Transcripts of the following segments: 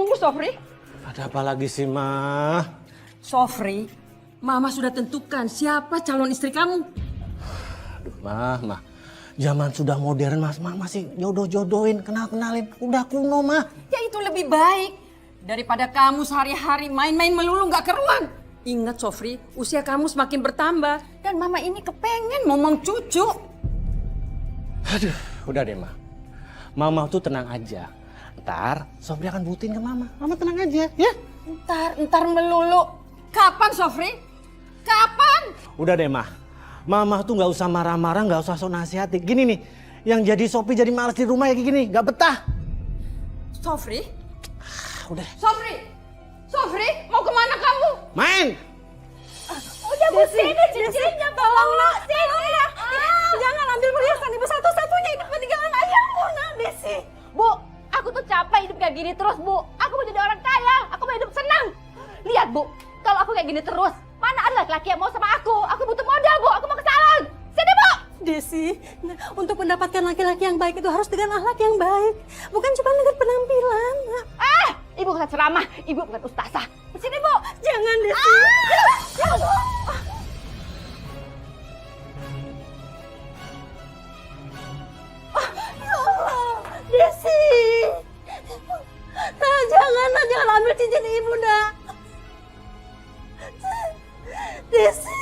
Tunggu, Sofri. Ada apa lagi sih, Ma? Sofri, Mama sudah tentukan siapa calon istri kamu. Aduh, Ma. Zaman sudah modern, Mas. Ma masih jodoh-jodohin, kenalin. Udah kuno, Ma. Ya itu lebih baik daripada kamu sehari-hari main-main melulu nggak keruan. Ingat, Sofri, usia kamu semakin bertambah dan Mama ini kepengen ngomong cucu. Aduh, udah deh, Ma. Mama tuh tenang aja. Ntar Sofri akan buktiin ke Mama. Mama tenang aja, ya? Ntar melulu. Kapan, Sofri? Kapan? Udah deh, Ma. Mama tuh nggak usah marah-marah, nggak usah sok nasihati. Gini nih, yang jadi Sofri jadi males di rumah kayak gini, nggak betah. Sofri? Udah. Sofri, mau kemana kamu? Main! Udah Bu, sini cincinnya, tolong sini. Jangan ambil perhiasan ibu satu-satunya, ini peninggalan ayahmu, Desi. Bu, aku tuh capek hidup kayak gini terus, Bu. Aku mau jadi orang kaya, aku mau hidup senang. Lihat, Bu, kalau aku kayak gini terus, mana ada laki-laki yang mau sama aku? Aku butuh modal, Bu. Aku mau ke salon. Sini, Bu. Desi, untuk mendapatkan laki-laki yang baik itu harus dengan akhlak yang baik, bukan cuma dengan penampilan. Ibu bukan ceramah, ibu bukan ustazah. Sini, Bu. Jangan, Desi. Desi. Nah, jangan ambil cincin ibu, nak. Desi.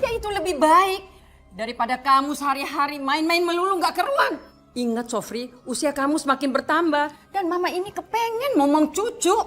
Ya itu lebih baik daripada kamu sehari-hari main-main melulu nggak keruan. Ingat, Sofri, usia kamu semakin bertambah dan Mama ini kepengen ngomong cucu.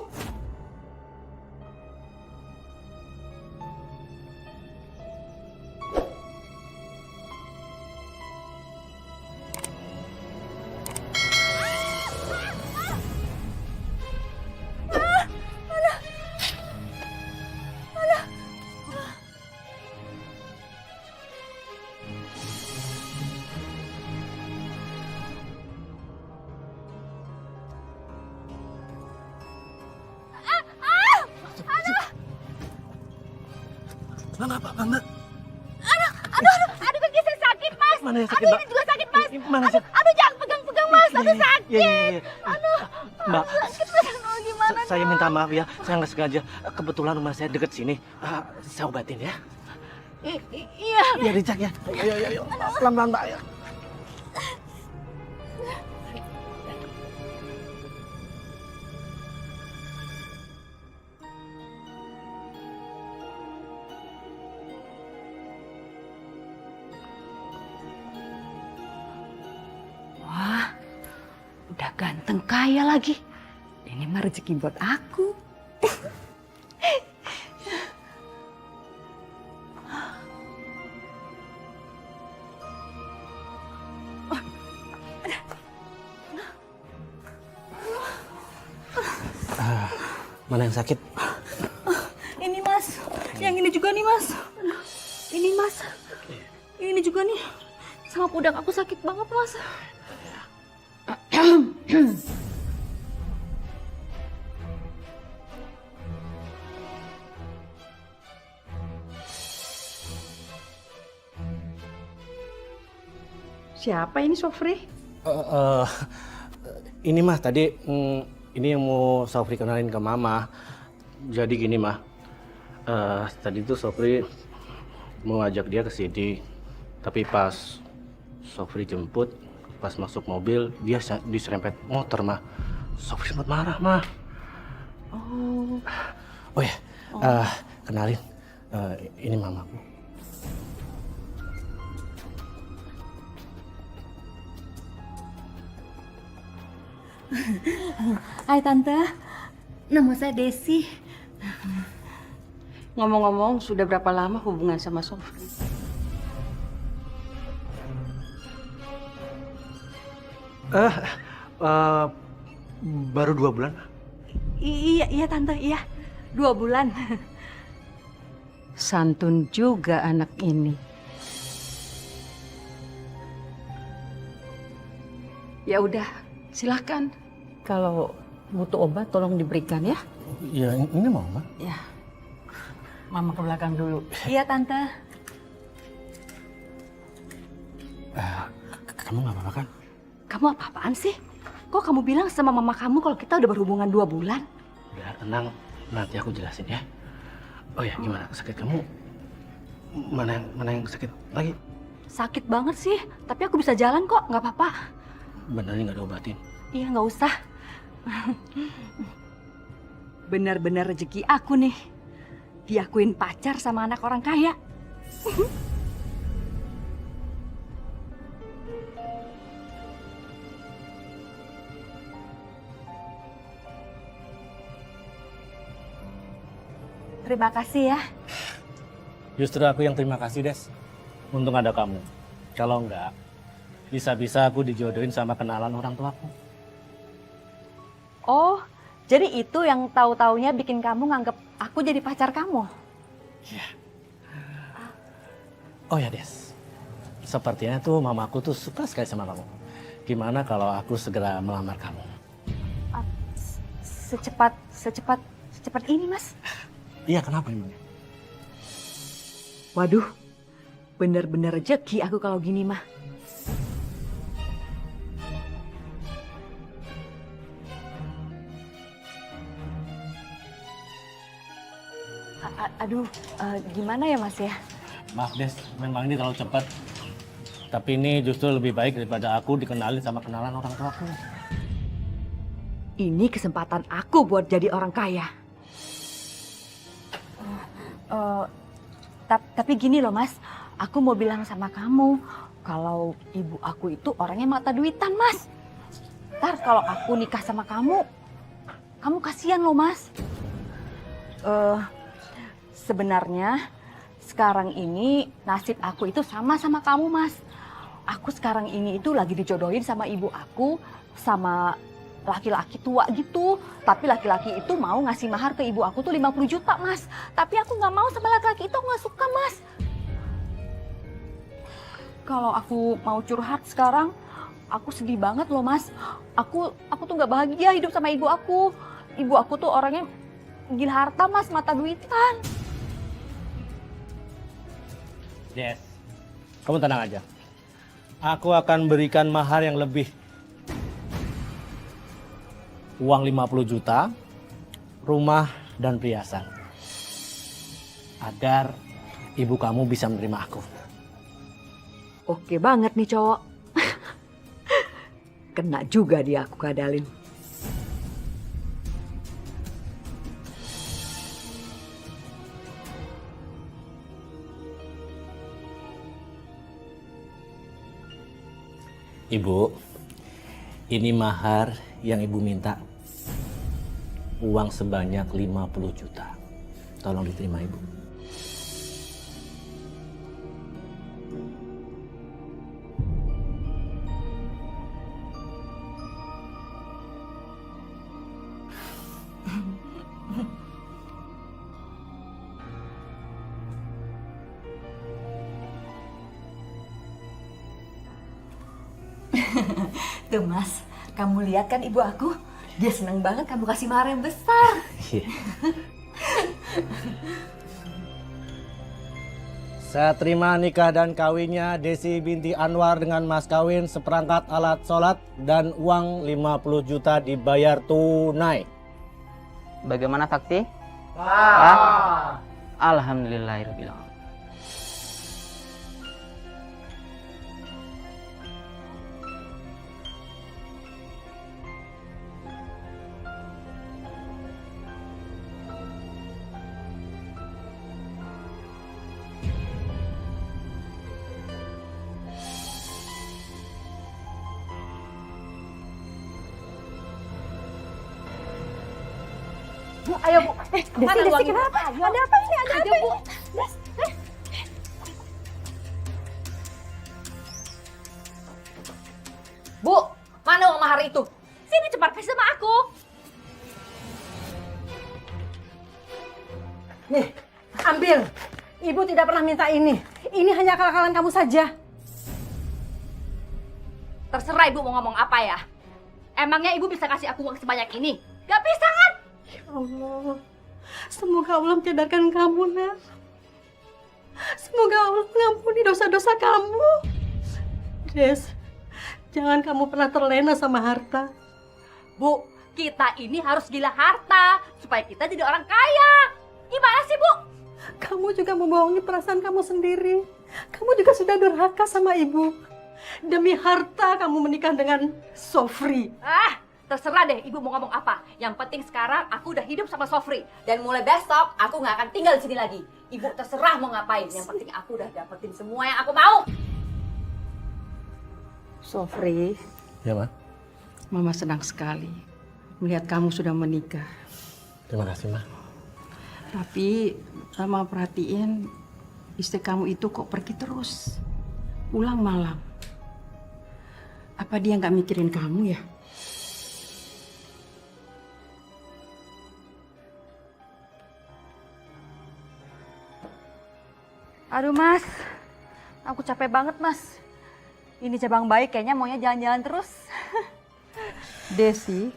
Mama, Mama. Aduh, kaki saya sakit, Mas. Mana yang sakit, Aduh, Mbak? ini juga sakit, Mas. Mana sih? Aduh, jangan pegang-pegang, Mas. Aduh, sakit. Iya. Aduh, Mbak, sakit. Aduh, gimana saya dong? minta maaf ya. Saya nggak sengaja. Kebetulan rumah saya deket sini. Saya obatin ya. Iya. Iya, Richard ya. Ayo. Pelan-pelan, Mbak. Ayo. Wah, udah ganteng kaya lagi. Ini mah rezeki buat aku. Mana yang sakit? Ini, Mas. Yang ini juga nih, Mas. Ini, Mas. Ini juga nih. Sama pundak aku sakit banget, Mas. Siapa ini, Sofri? Ini mah tadi ini yang mau Sofri kenalin ke Mama. Jadi gini mah, tadi tuh Sofri mau ajak dia ke sini, tapi pas Sofri jemput, pas masuk mobil dia diserempet motor mah. Sofri sempat marah mah. Oh ya, kenalin, ini Mamaku. Hai Tante, nama saya Desi. Ngomong-ngomong, sudah berapa lama hubungan sama Sofri? Baru 2 bulan. Iya Tante, iya. 2 bulan. Santun juga anak ini. Ya udah, silakan. Kalau butuh obat tolong diberikan ya. Ya ini Mama. Ya. Mama ke belakang dulu. Iya Tante. Kamu nggak apa-apa kan? Kamu apa-apaan sih? Kok kamu bilang sama mama kamu kalau kita udah berhubungan 2 bulan? Udah tenang, nanti aku jelasin ya. Oh ya, gimana sakit kamu? Mana yang sakit lagi? Sakit banget sih, tapi aku bisa jalan kok, nggak apa-apa. Benernya nggak diobatin? Iya, nggak usah. Benar-benar rezeki aku nih. Diakuin pacar sama anak orang kaya. Terima kasih ya. Justru aku yang terima kasih, Des. Untung ada kamu. Kalau enggak, bisa-bisa aku dijodohin sama kenalan orang tuaku. Oh, jadi itu yang tahu-taunya bikin kamu nganggep aku jadi pacar kamu? Iya. Oh ya, Des. Sepertinya tuh mamaku tuh suka sekali sama kamu. Gimana kalau aku segera melamar kamu? Secepat ini, Mas. Iya, kenapa emangnya? Waduh, bener-bener rezeki aku kalau gini mah. Aduh, gimana ya Mas ya? Maaf, Des. Memang ini terlalu cepat. Tapi ini justru lebih baik daripada aku dikenalin sama kenalan orang tuaku. Ini kesempatan aku buat jadi orang kaya. Tapi gini loh Mas, aku mau bilang sama kamu kalau ibu aku itu orangnya mata duitan Mas. Ntar kalau aku nikah sama kamu kasihan loh Mas. Sebenarnya sekarang ini nasib aku itu sama kamu Mas. Aku sekarang ini itu lagi dijodohin sama ibu aku sama laki-laki tua gitu. Tapi laki-laki itu mau ngasih mahar ke ibu aku tuh 50 juta Mas. Tapi aku nggak mau sama laki-laki itu, aku nggak suka Mas. Kalau aku mau curhat sekarang, aku sedih banget loh Mas. Aku tuh nggak bahagia hidup sama ibu aku. Ibu aku tuh orangnya gila harta Mas, mata duitan. Des, kamu tenang aja. Aku akan berikan mahar yang lebih. Uang 50 juta, rumah dan perhiasan. Agar ibu kamu bisa menerima aku. Oke banget nih cowok. Kena juga dia aku kadalin. Ibu, ini mahar yang ibu minta. Uang sebanyak 50 juta. Tolong diterima ibu. Tuh Mas, kamu lihat kan ibu aku? Dia seneng banget kamu kasih mahar yang besar. Iya. Saya terima nikah dan kawinnya Desi binti Anwar dengan mas kawin seperangkat alat sholat dan uang 50 juta dibayar tunai. Bagaimana saksi? Sah. Alhamdulillahirabbil alamin. Bu, ayo Bu. Desi, kenapa? Ada apa ini? Ada apa Bu. ini? Bu, mana uang mahar itu? Sini cepat kasih sama aku. Nih, ambil. Ibu tidak pernah minta ini. Ini hanya akal-akalan kamu saja. Terserah ibu mau ngomong apa ya. Emangnya ibu bisa kasih aku uang sebanyak ini? Gak bisa kan? Ya Allah, semoga Allah menyadarkan kamu, Nak. Semoga Allah mengampuni dosa-dosa kamu. Des, jangan kamu pernah terlena sama harta. Bu, kita ini harus gila harta supaya kita jadi orang kaya. Gimana sih, Bu? Kamu juga membohongi perasaan kamu sendiri. Kamu juga sudah durhaka sama ibu. Demi harta kamu menikah dengan Sofri. Terserah deh ibu mau ngomong apa. Yang penting sekarang aku udah hidup sama Sofri. Dan mulai besok aku nggak akan tinggal di sini lagi. Ibu terserah mau ngapain. Yang penting aku udah dapetin semua yang aku mau. Sofri, Ya, Ma. Mama senang sekali melihat kamu sudah menikah. Terima kasih, Ma. Tapi Mama perhatiin istri kamu itu kok pergi terus. Pulang malam. Apa dia nggak mikirin kamu ya? Aduh Mas, aku capek banget Mas. Ini cabang baik kayaknya maunya jalan-jalan terus. Desi,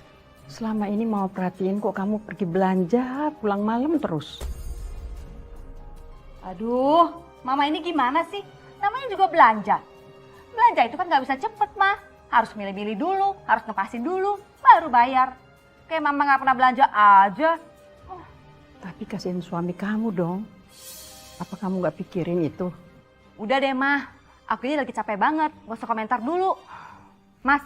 selama ini mau perhatiin kok kamu pergi belanja pulang malam terus. Aduh, Mama ini gimana sih? Namanya juga belanja. Belanja itu kan nggak bisa cepet mah. Harus milih-milih dulu, harus ngepasin dulu, baru bayar. Kayak Mama nggak pernah belanja aja. Tapi kasihin suami kamu dong. Apa kamu nggak pikirin itu? Udah deh Mah, aku ini lagi capek banget, gak usah komentar dulu. Mas,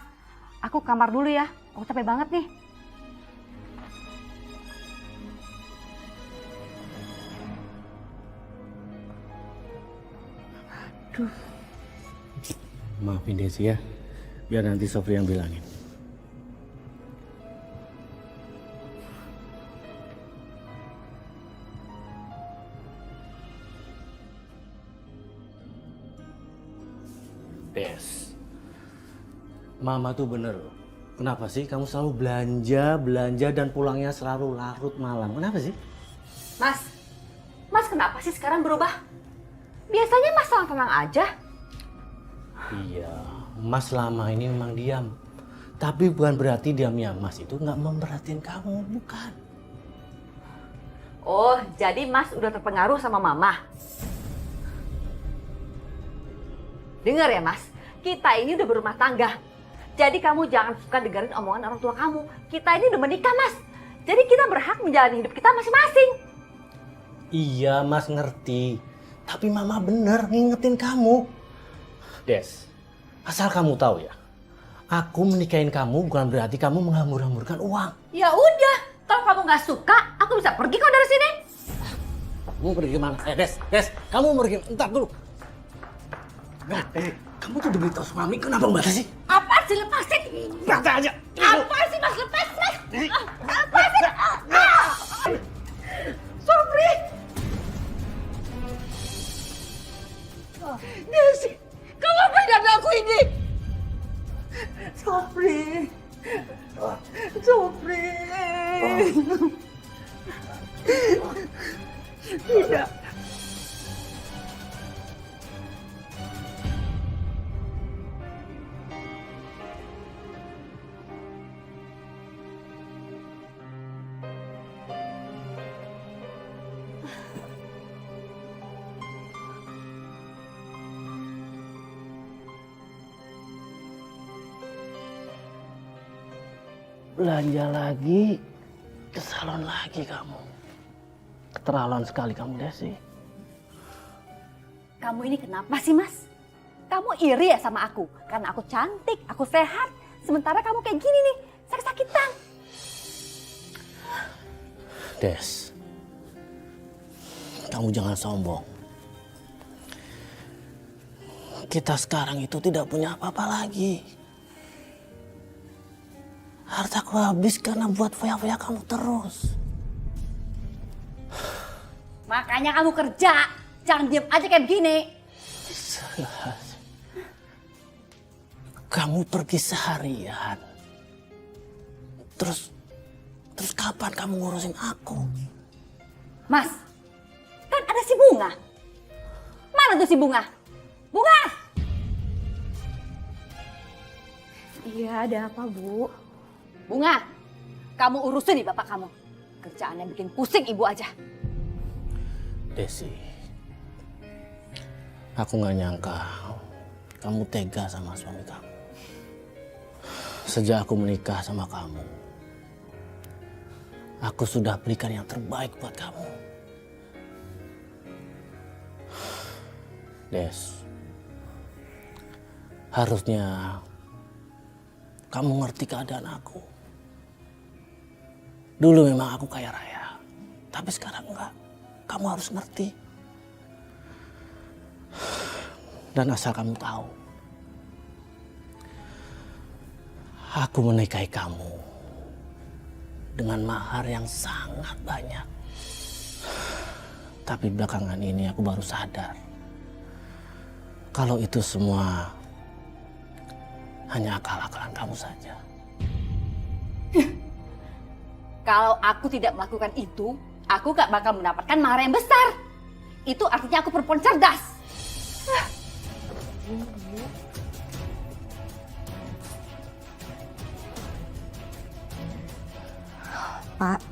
aku kamar dulu ya, aku capek banget nih. Maafin Desi ya, biar nanti Sofri yang bilangin. Des, Mama tuh bener loh. Kenapa sih kamu selalu belanja dan pulangnya selalu larut malam? Kenapa sih? Mas kenapa sih sekarang berubah? Biasanya Mas tenang-tenang aja. Iya, Mas selama ini memang diam. Tapi bukan berarti diamnya Mas itu nggak memperhatiin kamu, bukan. Oh, jadi Mas udah terpengaruh sama Mama. Dengar ya Mas, kita ini udah berumah tangga. Jadi kamu jangan suka dengerin omongan orang tua kamu. Kita ini udah menikah Mas. Jadi kita berhak menjalani hidup kita masing-masing. Iya, Mas ngerti. Tapi Mama bener ngingetin kamu. Des, asal kamu tahu ya. Aku menikahin kamu bukan berarti kamu menghambur-hamburkan uang. Ya udah, kalau kamu nggak suka, aku bisa pergi kok dari sini. Kamu pergi kemana? Des, kamu pergi. Entar dulu. Kamu tuh diberitahu suami, kenapa nggak sih? Apa sih, lepasin? Bata aja. Apa sih Mas, lepas Mas? Apa sih? Sobri! Desi, Kamu apa yang aku ini? Sofri. Sofri. Tidak. Belanja lagi, ke salon lagi kamu. Keterlaluan sekali kamu, Desi. Kamu ini kenapa sih Mas? Kamu iri ya sama aku? Karena aku cantik, aku sehat. Sementara kamu kayak gini nih, sakit-sakitan. Des, kamu jangan sombong. Kita sekarang itu tidak punya apa-apa lagi. Hartaku habis karena buat foya-foya kamu terus. Makanya kamu kerja, jangan diem aja kayak begini. Kamu pergi seharian. Terus kapan kamu ngurusin aku? Mas, kan ada si Bunga. Mana tuh si Bunga? Bunga! Iya, ada apa, Bu? Bunga, kamu urusin nih bapak kamu. Kerjaannya bikin pusing ibu aja. Desi, aku nggak nyangka kamu tega sama suami kamu. Sejak aku menikah sama kamu, aku sudah berikan yang terbaik buat kamu. Des, harusnya kamu ngerti keadaan aku. Dulu memang aku kaya raya, tapi sekarang enggak. Kamu harus ngerti. Dan asal kamu tahu, aku menikahi kamu dengan mahar yang sangat banyak. Tapi belakangan ini aku baru sadar kalau itu semua hanya akal-akalan kamu saja. Kalau aku tidak melakukan itu, aku gak bakal mendapatkan mahar yang besar. Itu artinya aku perempuan cerdas. Pak,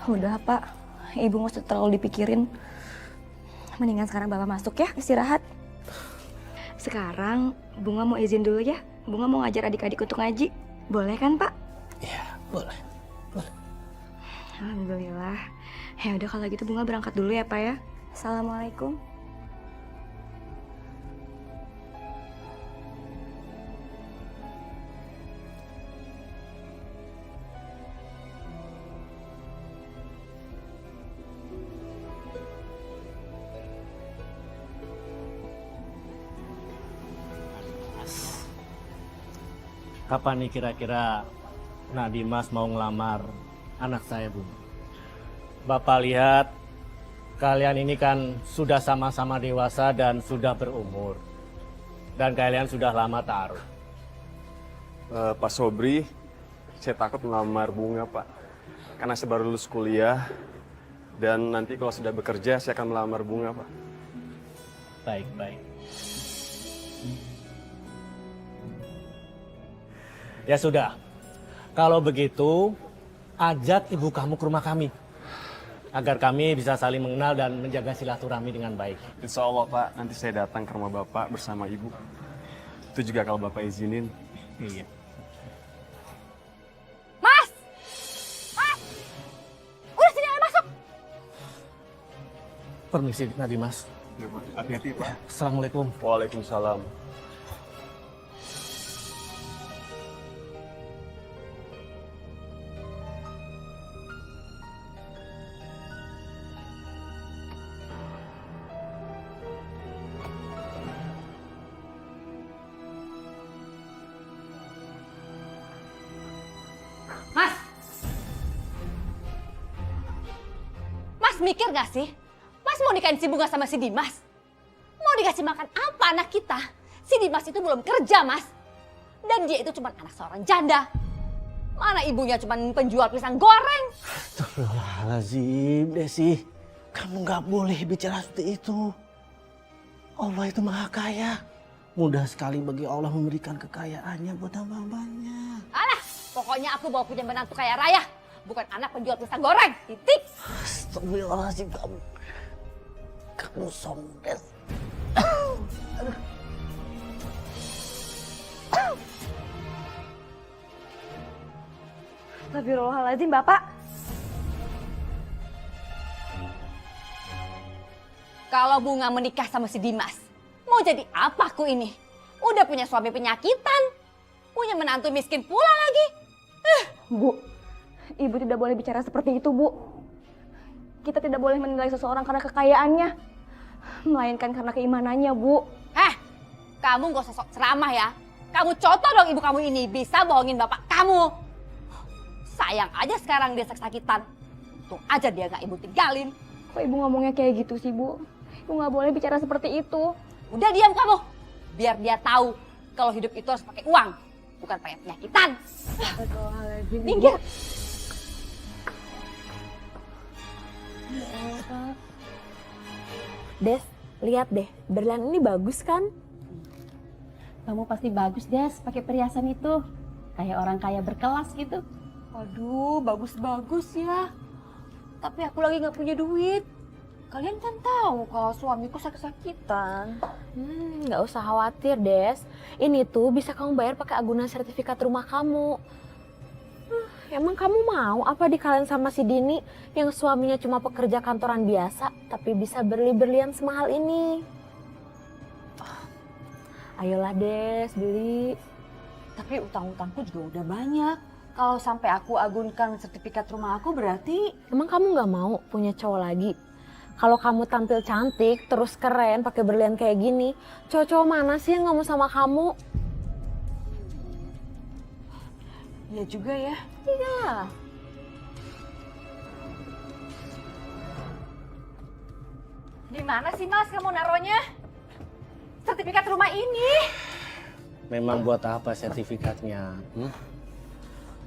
udah Pak. Ibu nggak usah terlalu dipikirin. Mendingan sekarang Bapak masuk ya, istirahat. Sekarang Bunga mau izin dulu ya. Bunga mau ngajar adik-adik untuk ngaji. Boleh kan Pak? Iya, boleh. Alhamdulillah. Ya udah kalau gitu Bunga berangkat dulu ya Pak ya. Assalamualaikum. Kapan nih kira-kira Dimas mau ngelamar anak saya, Bu? Bapak lihat kalian ini kan sudah sama-sama dewasa dan sudah berumur. Dan kalian sudah lama taruh. Pak Sobri, saya takut melamar Bunga, Pak. Karena saya baru lulus kuliah. Dan nanti kalau sudah bekerja, saya akan melamar Bunga, Pak. Baik. Ya sudah, kalau begitu ajak ibu kamu ke rumah kami. Agar kami bisa saling mengenal dan menjaga silaturahmi dengan baik. Insya Allah, Pak. Nanti saya datang ke rumah Bapak bersama Ibu. Itu juga kalau Bapak izinin. Iya. Mas! Udah sini aja masuk. Permisi, Dimas. Ya, Pak. Hati-hati, Pak. Assalamualaikum. Waalaikumsalam. Mas mikir gak sih? Mas mau nikahin si Bunga sama si Dimas? Mau dikasih makan apa anak kita? Si Dimas itu belum kerja, Mas. Dan dia itu cuma anak seorang janda. Mana ibunya cuma penjual pisang goreng. Astagfirullahaladzim, Desi. Kamu nggak boleh bicara seperti itu. Allah itu maha kaya. Mudah sekali bagi Allah memberikan kekayaannya buat hamba-hambanya. Alah, pokoknya aku bawa punya menantu kaya raya. Bukan anak penjual pisang goreng. Titik. Astagfirullahaladzim kamu. Kamu sombong. Astagfirullahaladzim, Bapak. Kalau Bunga menikah sama si Dimas, mau jadi apa aku ini? Udah punya suami penyakitan, punya menantu miskin pula lagi. Bu, Ibu tidak boleh bicara seperti itu, Bu. Kita tidak boleh menilai seseorang karena kekayaannya, melainkan karena keimanannya, Bu. Kamu gak usah sok ceramah ya. Kamu contoh dong ibu kamu ini, bisa bohongin bapak kamu. Sayang aja sekarang dia sakitan. Untung aja dia gak ibu tinggalin. Kok Ibu ngomongnya kayak gitu sih, Bu? Ibu gak boleh bicara seperti itu. Udah diam kamu. Biar dia tahu kalau hidup itu harus pakai uang, bukan pakai penyakitan. Minggir. Des, lihat deh, berlian ini bagus kan? Kamu pasti bagus, Des, pakai perhiasan itu. Kayak orang kaya berkelas gitu. Aduh, bagus-bagus ya. Tapi aku lagi gak punya duit. Kalian kan tahu kalau suamiku sakit-sakitan. Nggak usah khawatir, Des. Ini tuh bisa kamu bayar pakai agunan sertifikat rumah kamu. Emang kamu mau apa dikalian sama si Dini yang suaminya cuma pekerja kantoran biasa tapi bisa berlian semahal ini? Ayolah, Des, beli. Tapi utang-utangku juga udah banyak. Kalau sampai aku agunkan sertifikat rumah aku berarti... Emang kamu nggak mau punya cowok lagi? Kalau kamu tampil cantik, terus keren, pakai berlian kayak gini, cowok-cowok mana sih yang nggak mau sama kamu? Ya juga ya. Iya. Di mana sih Mas kamu naruhnya? Sertifikat rumah ini. Memang buat apa sertifikatnya?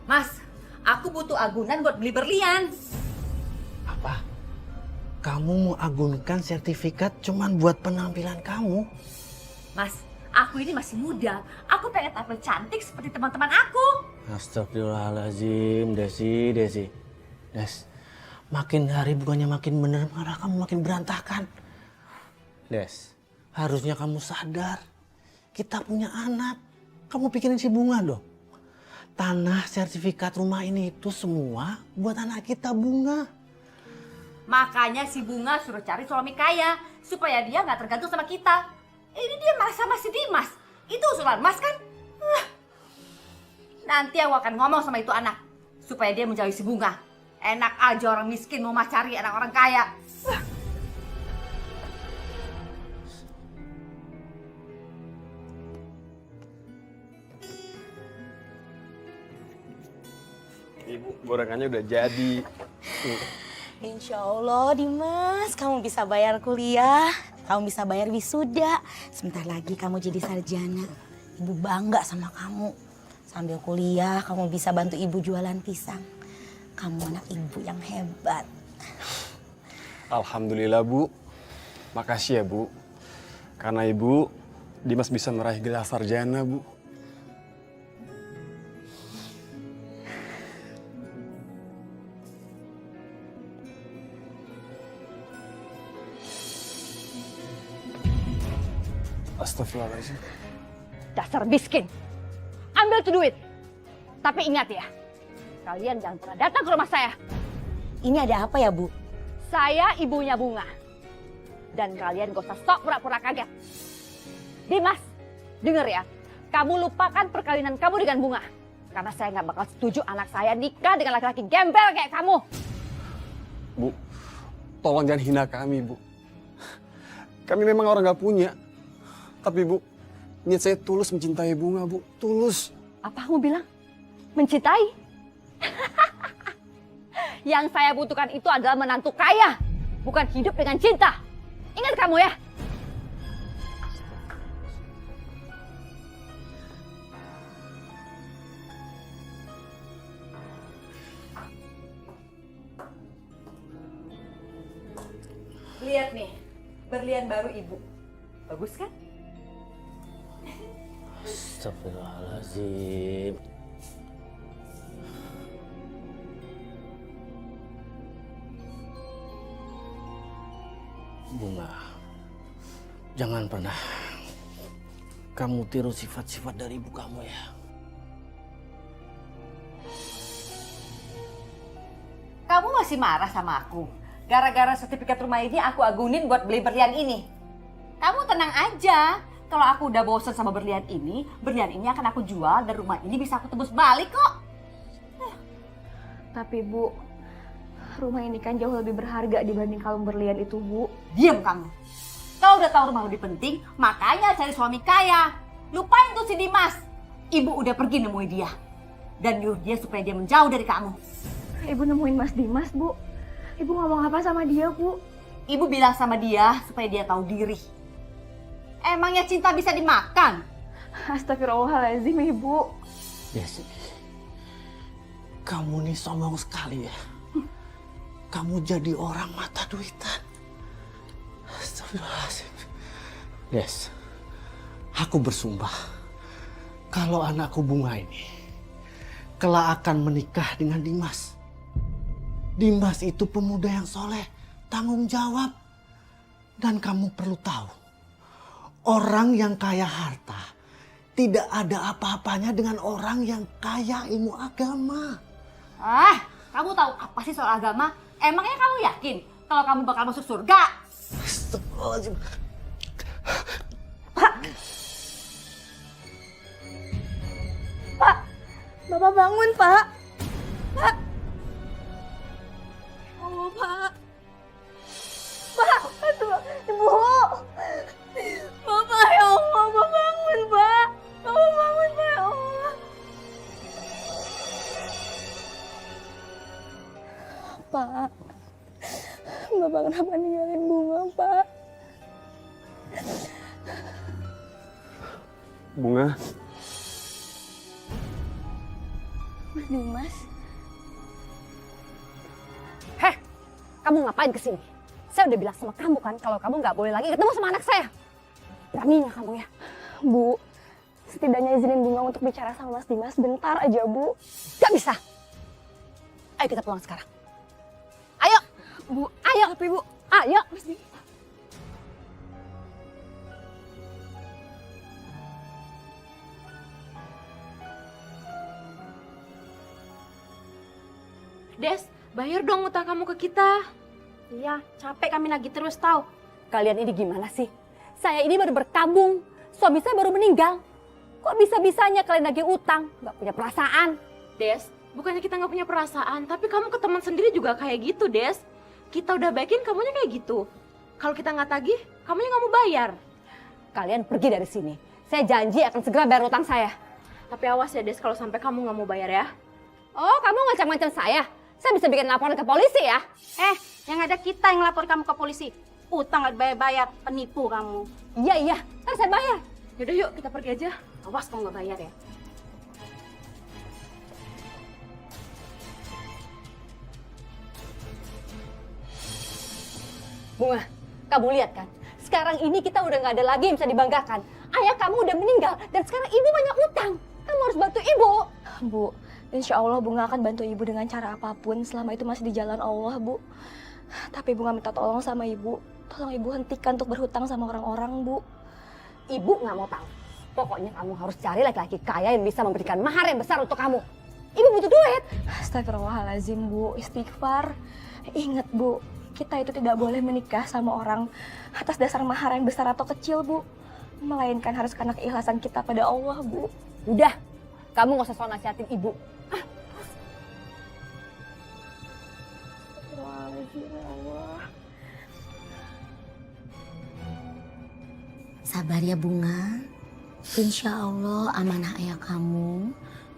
Mas, aku butuh agunan buat beli berlian. Apa? Kamu mau agunkan sertifikat cuman buat penampilan kamu? Mas, aku ini masih muda. Aku pengen tampil cantik seperti teman-teman aku. Astagfirullahaladzim, Desi. Des, makin hari bukannya makin bener, malah kamu makin berantakan. Des, harusnya kamu sadar. Kita punya anak. Kamu pikirin si Bunga dong. Tanah sertifikat rumah ini itu semua buat anak kita, Bunga. Makanya si Bunga suruh cari suami kaya supaya dia nggak tergantung sama kita. Ini dia malah sama si Dimas. Itu usulan Mas kan? Nanti aku akan ngomong sama itu anak supaya dia menjauhi si Bunga. Enak aja orang miskin mau cari anak orang kaya. Ibu, gorengannya udah jadi. Insya Allah Dimas, kamu bisa bayar kuliah, kamu bisa bayar wisuda. Sebentar lagi kamu jadi sarjana. Ibu bangga sama kamu. Sambil kuliah kamu bisa bantu ibu jualan pisang. Kamu anak ibu yang hebat. Alhamdulillah, Bu. Makasih ya, Bu. Karena Ibu, Dimas bisa meraih gelar sarjana, Bu. Astagfirullahaladzim. Dasar miskin. Ambil tuh duit. Tapi ingat ya, kalian jangan pernah datang ke rumah saya. Ini ada apa ya, Bu? Saya ibunya Bunga. Dan kalian gak usah sok pura-pura kaget. Dimas, denger ya. Kamu lupakan perkawinan kamu dengan Bunga. Karena saya gak bakal setuju anak saya nikah dengan laki-laki gembel kayak kamu. Bu, tolong jangan hina kami, Bu. Kami memang orang gak punya. Tapi Bu, niat saya tulus mencintai Bunga, Bu. Tulus. Apa kamu bilang? Mencintai? Yang saya butuhkan itu adalah menantu kaya. Bukan hidup dengan cinta. Ingat kamu ya. Lihat nih, berlian baru ibu. Bagus kan? Astagfirullahaladzim. Bunga, jangan pernah kamu tiru sifat-sifat dari ibu kamu ya. Kamu masih marah sama aku? Gara-gara sertifikat rumah ini aku agunin buat beli berlian ini. Kamu tenang aja. Kalau aku udah bosan sama berlian ini akan aku jual dan rumah ini bisa aku tebus balik kok. Tapi Bu, rumah ini kan jauh lebih berharga dibanding kalung berlian itu, Bu. Diam kamu. Kalau udah tahu rumah lebih penting, makanya cari suami kaya. Lupain tuh si Dimas. Ibu udah pergi nemuin dia. Dan nyuruh dia supaya dia menjauh dari kamu. Ibu nemuin Mas Dimas, Bu. Ibu ngomong apa sama dia, Bu? Ibu bilang sama dia supaya dia tahu diri. Emangnya cinta bisa dimakan? Astagfirullahaladzim, Ibu. Desi, kamu nih sombong sekali ya. Kamu jadi orang mata duitan. Astagfirullahaladzim. Des, aku bersumpah kalau anakku Bunga ini kelak akan menikah dengan Dimas. Dimas itu pemuda yang soleh, tanggung jawab. Dan kamu perlu tahu, orang yang kaya harta tidak ada apa-apanya dengan orang yang kaya ilmu agama. Kamu tahu apa sih soal agama? Emangnya kamu yakin kalau kamu bakal masuk surga? Astagfirullahaladzim. Pak, Bapak bangun, Pak. Pak. Oh, Pak. Pak, aduh, Ibu. Bapak, ya Allah, Bapak bangun, Pak. Bapak bangun, Pak, ya Allah. Pak, Bapak kenapa ninggalin Bunga, Pak? Bunga, Mas Dimas, Heh, kamu ngapain kesini? Saya udah bilang sama kamu kan kalau kamu nggak boleh lagi ketemu sama anak saya. Beraninya kamu ya? Bu, setidaknya izinin Bunga untuk bicara sama Mas Dimas bentar aja, Bu. Gak bisa. Ayo kita pulang sekarang. Ayo, Bu, ayo, tapi Bu, ayo. Mas Dimas. Des, bayar dong utang kamu ke kita. Iya, capek kami lagi terus tahu. Kalian ini gimana sih? Saya ini baru berkabung, suami saya baru meninggal. Kok bisa-bisanya kalian lagi utang, nggak punya perasaan? Des, bukannya kita nggak punya perasaan, tapi kamu ke teman sendiri juga kayak gitu, Des. Kita udah baikin, kamunya kayak gitu. Kalau kita nggak tagih, kamunya nggak mau bayar. Kalian pergi dari sini. Saya janji akan segera bayar utang saya. Tapi awas ya, Des, kalau sampai kamu nggak mau bayar ya. Oh, kamu ngancam-ngancam saya? Saya bisa bikin laporan ke polisi ya? Yang ada kita yang lapor kamu ke polisi. Utang nggak bayar-bayar, penipu kamu. Iya, kan saya bayar. Yaudah yuk, kita pergi aja. Awas kamu nggak bayar ya. Bunga, kamu lihat kan? Sekarang ini kita udah nggak ada lagi yang bisa dibanggakan. Ayah kamu udah meninggal dan sekarang ibu banyak utang. Kamu harus bantu ibu. Bu, insya Allah Bunga akan bantu Ibu dengan cara apapun selama itu masih di jalan Allah, Bu. Tapi Bunga minta tolong sama Ibu. Tolong Ibu hentikan untuk berhutang sama orang-orang, Bu. Ibu nggak mau tahu. Pokoknya kamu harus cari laki-laki kaya yang bisa memberikan mahar yang besar untuk kamu. Ibu butuh duit. Astagfirullahaladzim, Bu. Istighfar. Ingat, Bu. Kita itu tidak boleh menikah sama orang atas dasar mahar yang besar atau kecil, Bu. Melainkan harus karena keikhlasan kita pada Allah, Bu. Udah, kamu nggak usah soal nasihatin ibu. Astagfirullahaladzim, ya Allah. Sabar ya Bunga. Insya Allah amanah ayah kamu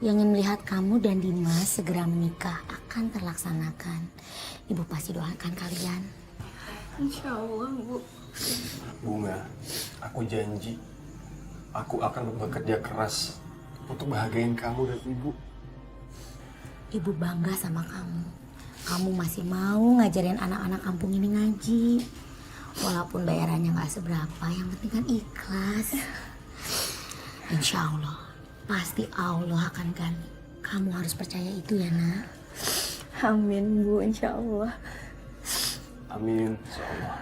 yang ingin melihat kamu dan Dimas segera menikah akan terlaksanakan. Ibu pasti doakan kalian. Insya Allah, Bu. Bunga, aku janji aku akan bekerja keras untuk bahagiain kamu dan ibu. Ibu bangga sama kamu. Kamu masih mau ngajarin anak-anak kampung ini ngaji. Walaupun bayarannya nggak seberapa, yang penting kan ikhlas. Insya Allah, pasti Allah akan ganti. Kamu harus percaya itu ya, Nak. Amin, Bu. Insya Allah. Amin. Insya Allah.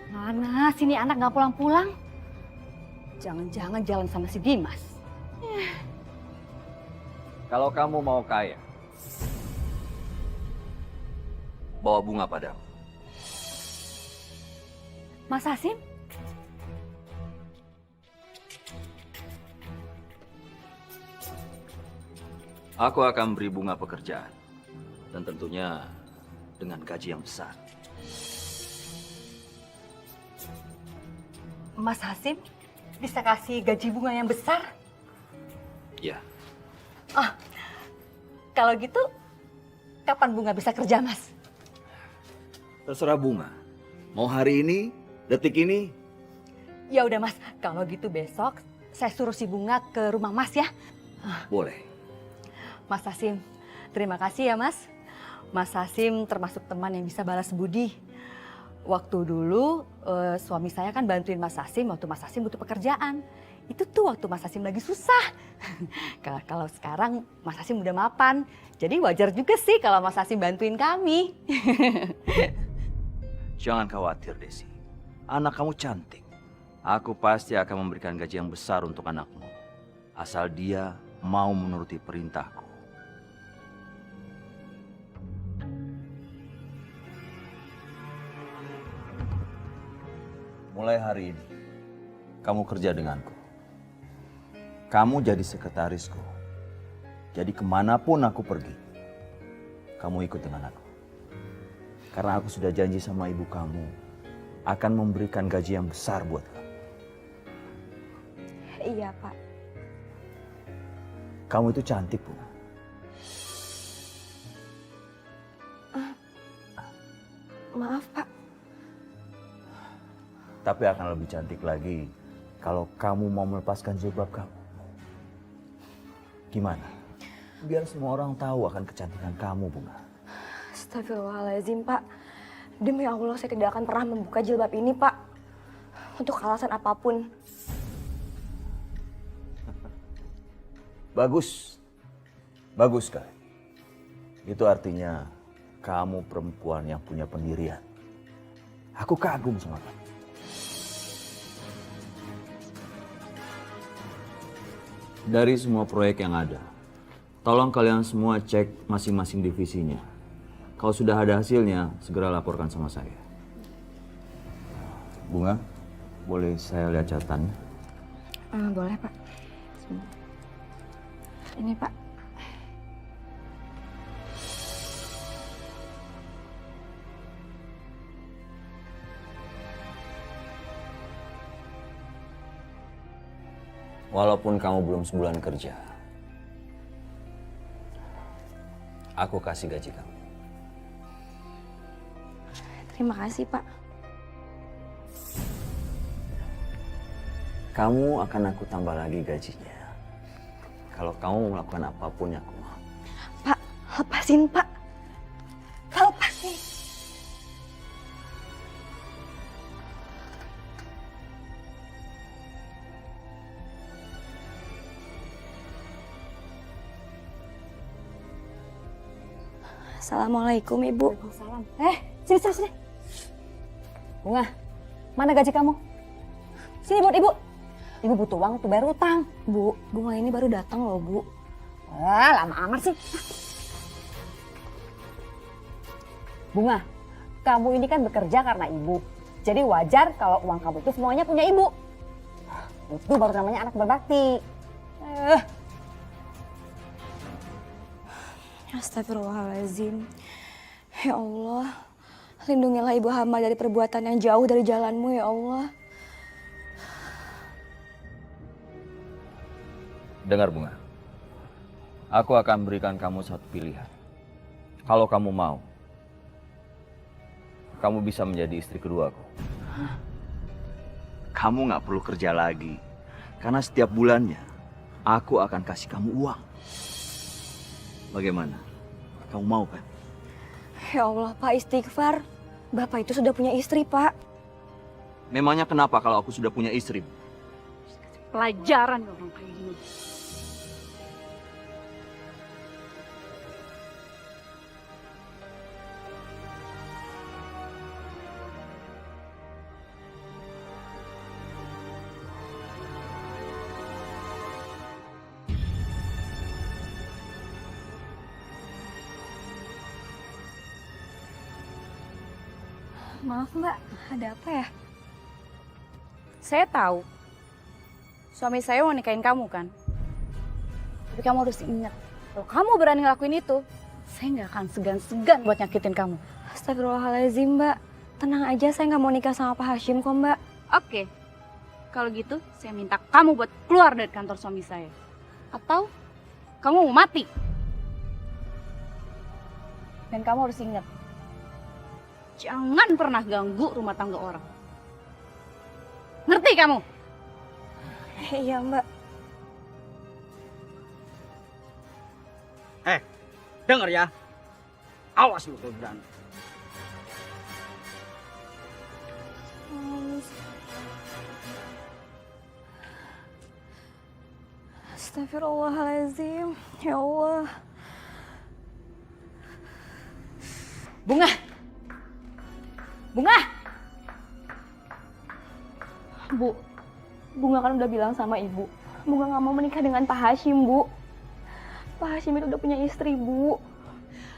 Mana sini anak nggak pulang-pulang? Jangan-jangan jalan sama si Dimas. Kalau kamu mau kaya, bawa bunga padamu. Mas Hasim? Aku akan beri bunga pekerjaan. Dan tentunya dengan gaji yang besar. Mas Hasim bisa kasih gaji bunga yang besar? Ya, Kalau gitu, kapan Bunga bisa kerja, Mas? terserah bunga. Mau hari ini, detik ini, Ya udah, Mas. Kalau gitu besok saya suruh si Bunga ke rumah Mas ya. boleh. Mas Hasim, terima kasih ya, Mas. Mas Hasim termasuk teman yang bisa balas budi. Waktu dulu suami saya kan bantuin Mas Hasim waktu Mas Hasim butuh pekerjaan. Itu tuh waktu Mas Hasim lagi susah. Kalau sekarang Mas Hasim udah mapan. Jadi wajar juga sih kalau Mas Hasim bantuin kami. Jangan khawatir, Desi. Anak kamu cantik. Aku pasti akan memberikan gaji yang besar untuk anakmu. Asal dia mau menuruti perintahku. Mulai hari ini, kamu kerja denganku. Kamu jadi sekretarisku. Jadi kemanapun aku pergi, kamu ikut dengan aku. Karena aku sudah janji sama ibu kamu, akan memberikan gaji yang besar buat kamu. Iya, Pak. Kamu itu cantik, Bu. Maaf, Pak. Tapi akan lebih cantik lagi kalau kamu mau melepaskan jilbab kamu. Gimana? Biar semua orang tahu akan kecantikan kamu, Bunga. Astagfirullahaladzim, Pak. Demi Allah, saya tidak akan pernah membuka jilbab ini, Pak. Untuk alasan apapun. Bagus. Bagus sekali. Itu artinya kamu perempuan yang punya pendirian. Aku kagum sama kamu. Dari semua proyek yang ada, tolong kalian semua cek masing-masing divisinya. Kalau sudah ada hasilnya, segera laporkan sama saya. Bunga, boleh saya lihat catatannya? Boleh, Pak. Ini, Pak. Walaupun kamu belum sebulan kerja, aku kasih gaji kamu. Terima kasih, Pak. Kamu akan aku tambah lagi gajinya. Kalau kamu melakukan apapun yang aku mau. Pak, lepasin, Pak. Lepasin. Assalamualaikum, Ibu. Waalaikumsalam. Sini. Bunga, mana gaji kamu? Sini buat ibu. Ibu butuh uang untuk bayar utang. Bu, bunga ini baru datang loh, Bu. Lama amat sih. Bunga, kamu ini kan bekerja karena ibu. Jadi wajar kalau uang kamu itu semuanya punya ibu. Itu baru namanya anak berbakti. Astagfirullahaladzim. Ya Allah, lindungilah ibu hamba dari perbuatan yang jauh dari jalanmu, ya Allah. Dengar, Bunga. Aku akan berikan kamu satu pilihan. Kalau kamu mau, kamu bisa menjadi istri keduaku. Kamu nggak perlu kerja lagi. Karena setiap bulannya, aku akan kasih kamu uang. Bagaimana? Kamu mau kan? Ya Allah, Pak, istighfar. Bapak itu sudah punya istri, Pak. Memangnya kenapa kalau aku sudah punya istri? Pelajaran orang kayak gini. Maaf, Mbak. Ada apa ya? Saya tahu. Suami saya mau nikahin kamu kan? Tapi kamu harus ingat, kalau kamu berani ngelakuin itu, saya nggak akan segan-segan buat nyakitin kamu. Astagfirullahaladzim, Mbak. Tenang aja, saya nggak mau nikah sama Pak Hashim kok, Mbak. Oke, kalau gitu saya minta kamu buat keluar dari kantor suami saya. Atau kamu mau mati. Dan kamu harus ingat, jangan pernah ganggu rumah tangga orang. Ngerti kamu? Iya, Mbak. Dengar ya. Awas lu kalau berani. Astagfirullahaladzim. Ya Allah. Bunga! Bu, Bunga kan udah bilang sama ibu, Bunga nggak mau menikah dengan Pak Hashim, Bu. Pak Hashim itu udah punya istri, Bu.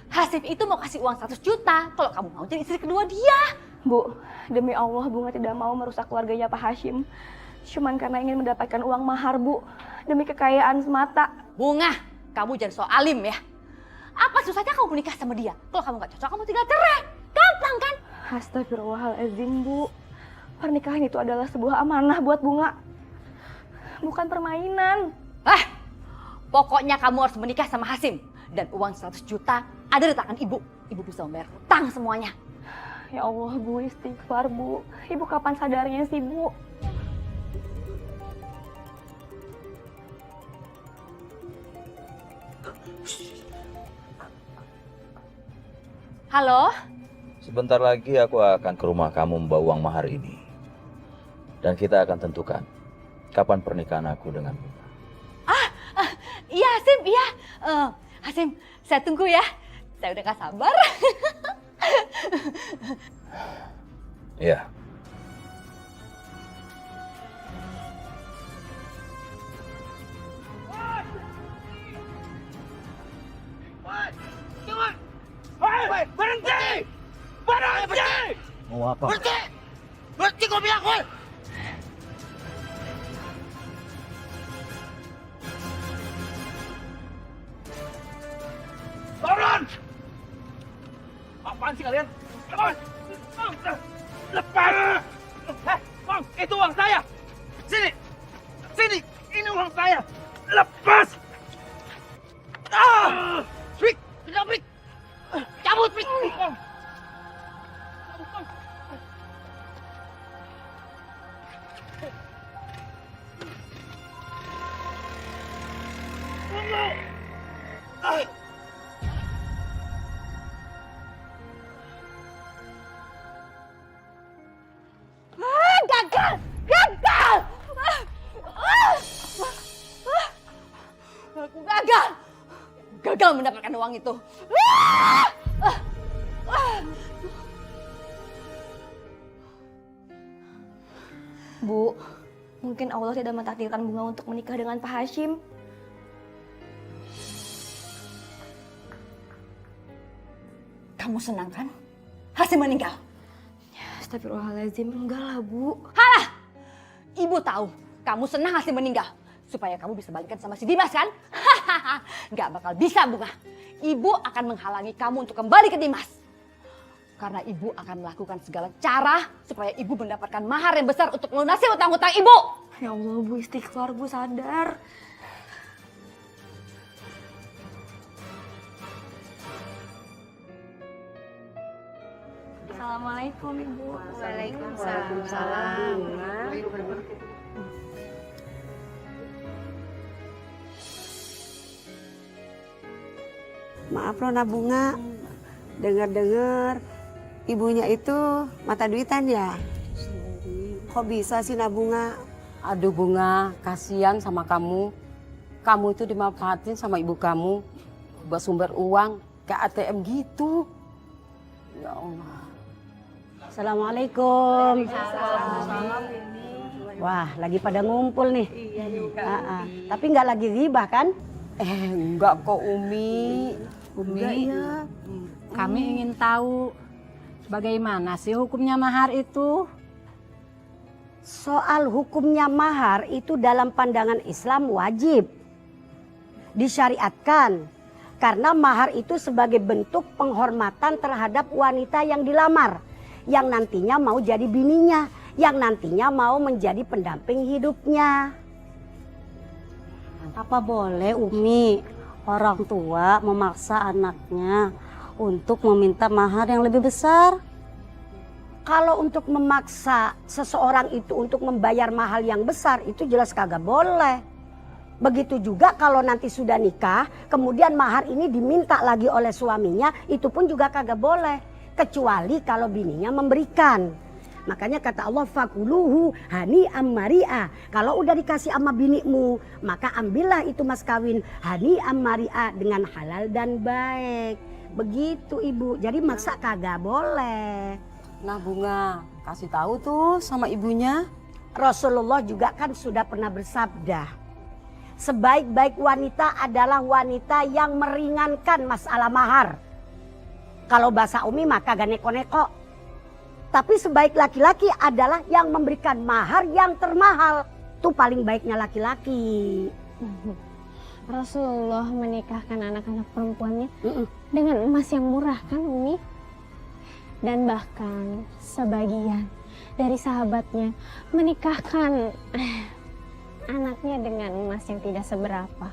Hasim itu mau kasih uang 100 juta kalau kamu mau jadi istri kedua dia. Bu, demi Allah Bunga tidak mau merusak keluarganya Pak Hashim. Cuman karena ingin mendapatkan uang mahar, Bu. Demi kekayaan semata. Bunga, kamu jangan so alim ya. Apa susahnya kamu menikah sama dia? Kalau kamu nggak cocok, kamu tinggal cerai. Gampang kan? Astagfirullahaladzim, Bu. Pernikahan itu adalah sebuah amanah buat Bunga. Bukan permainan. Pokoknya kamu harus menikah sama Hasim. Dan uang 100 juta ada di tangan ibu. Ibu bisa membayar hutang semuanya. Ya Allah, Bu, istighfar, Bu. Ibu kapan sadarnya sih, Bu? Halo? Sebentar lagi aku akan ke rumah kamu membawa uang mahar ini. Dan kita akan tentukan kapan pernikahan aku dengan Bunga. Iya Hasim, iya. Hasim, saya tunggu ya. Saya udah gak sabar. Iya. Berhenti! Berhenti! Mau apa? Berhenti! Berhenti kau bilang, woi! Turun! Apaan sih kalian? Lepas! Lepas! Bang, itu uang saya! Sini! Sini! Ini uang saya! Lepas! Pik! Tidak, Pik! Cabut, Pik! Gagal! Gagal! Aku gagal! Gagal mendapatkan uang itu. Bu, mungkin Allah tidak mentakdirkan Bunga untuk menikah dengan Pak Hashim. Kamu senang kan? Hasim meninggal. Astagfirullahaladzim, enggak lah, Bu. Halah! Ibu tahu kamu senang Hasim meninggal. Supaya kamu bisa balikan sama si Dimas kan? Nggak bakal bisa, Bunga. Ibu akan menghalangi kamu untuk kembali ke Dimas. Karena ibu akan melakukan segala cara supaya ibu mendapatkan mahar yang besar untuk melunasi hutang-hutang ibu. Ya Allah, Bu, istighfar, Bu, sadar. Assalamualaikum, Ibu. Waalaikumsalam. Maaf loh, Bunga. Dengar-dengar ibunya itu mata duitan ya? Kok bisa sih, Bunga? Aduh Bunga, kasihan sama kamu. Kamu itu dimanfaatin sama ibu kamu buat sumber uang ke ATM gitu. Ya Allah. Assalamualaikum. Wah, lagi pada ngumpul nih. Tapi nggak lagi ribah kan? Enggak kok Umi. Iya. Kami ingin tahu bagaimana sih hukumnya mahar itu? Soal hukumnya mahar itu dalam pandangan Islam wajib. Disyariatkan. Karena mahar itu sebagai bentuk penghormatan terhadap wanita yang dilamar. Yang nantinya mau jadi bininya. Yang nantinya mau menjadi pendamping hidupnya. Apa boleh Umi orang tua memaksa anaknya untuk meminta mahar yang lebih besar? Kalau untuk memaksa seseorang itu untuk membayar mahal yang besar itu jelas kagak boleh. Begitu juga kalau nanti sudah nikah, kemudian mahar ini diminta lagi oleh suaminya, itu pun juga kagak boleh. Kecuali kalau bininya memberikan. Makanya kata Allah, fakuluhu hani ammaria. Kalau udah dikasih sama binimu, maka ambillah itu mas kawin hani ammaria dengan halal dan baik. Begitu Ibu, jadi maksa kagak boleh. Nah Bunga, kasih tahu tuh sama ibunya. Rasulullah juga kan sudah pernah bersabda, sebaik-baik wanita adalah wanita yang meringankan masalah mahar. Kalau bahasa Umi maka gak neko-neko. Tapi sebaik laki-laki adalah yang memberikan mahar yang termahal. Itu paling baiknya laki-laki. Rasulullah menikahkan anak-anak perempuannya dengan emas yang murah kan Umi? Dan bahkan sebagian dari sahabatnya menikahkan anaknya dengan emas yang tidak seberapa.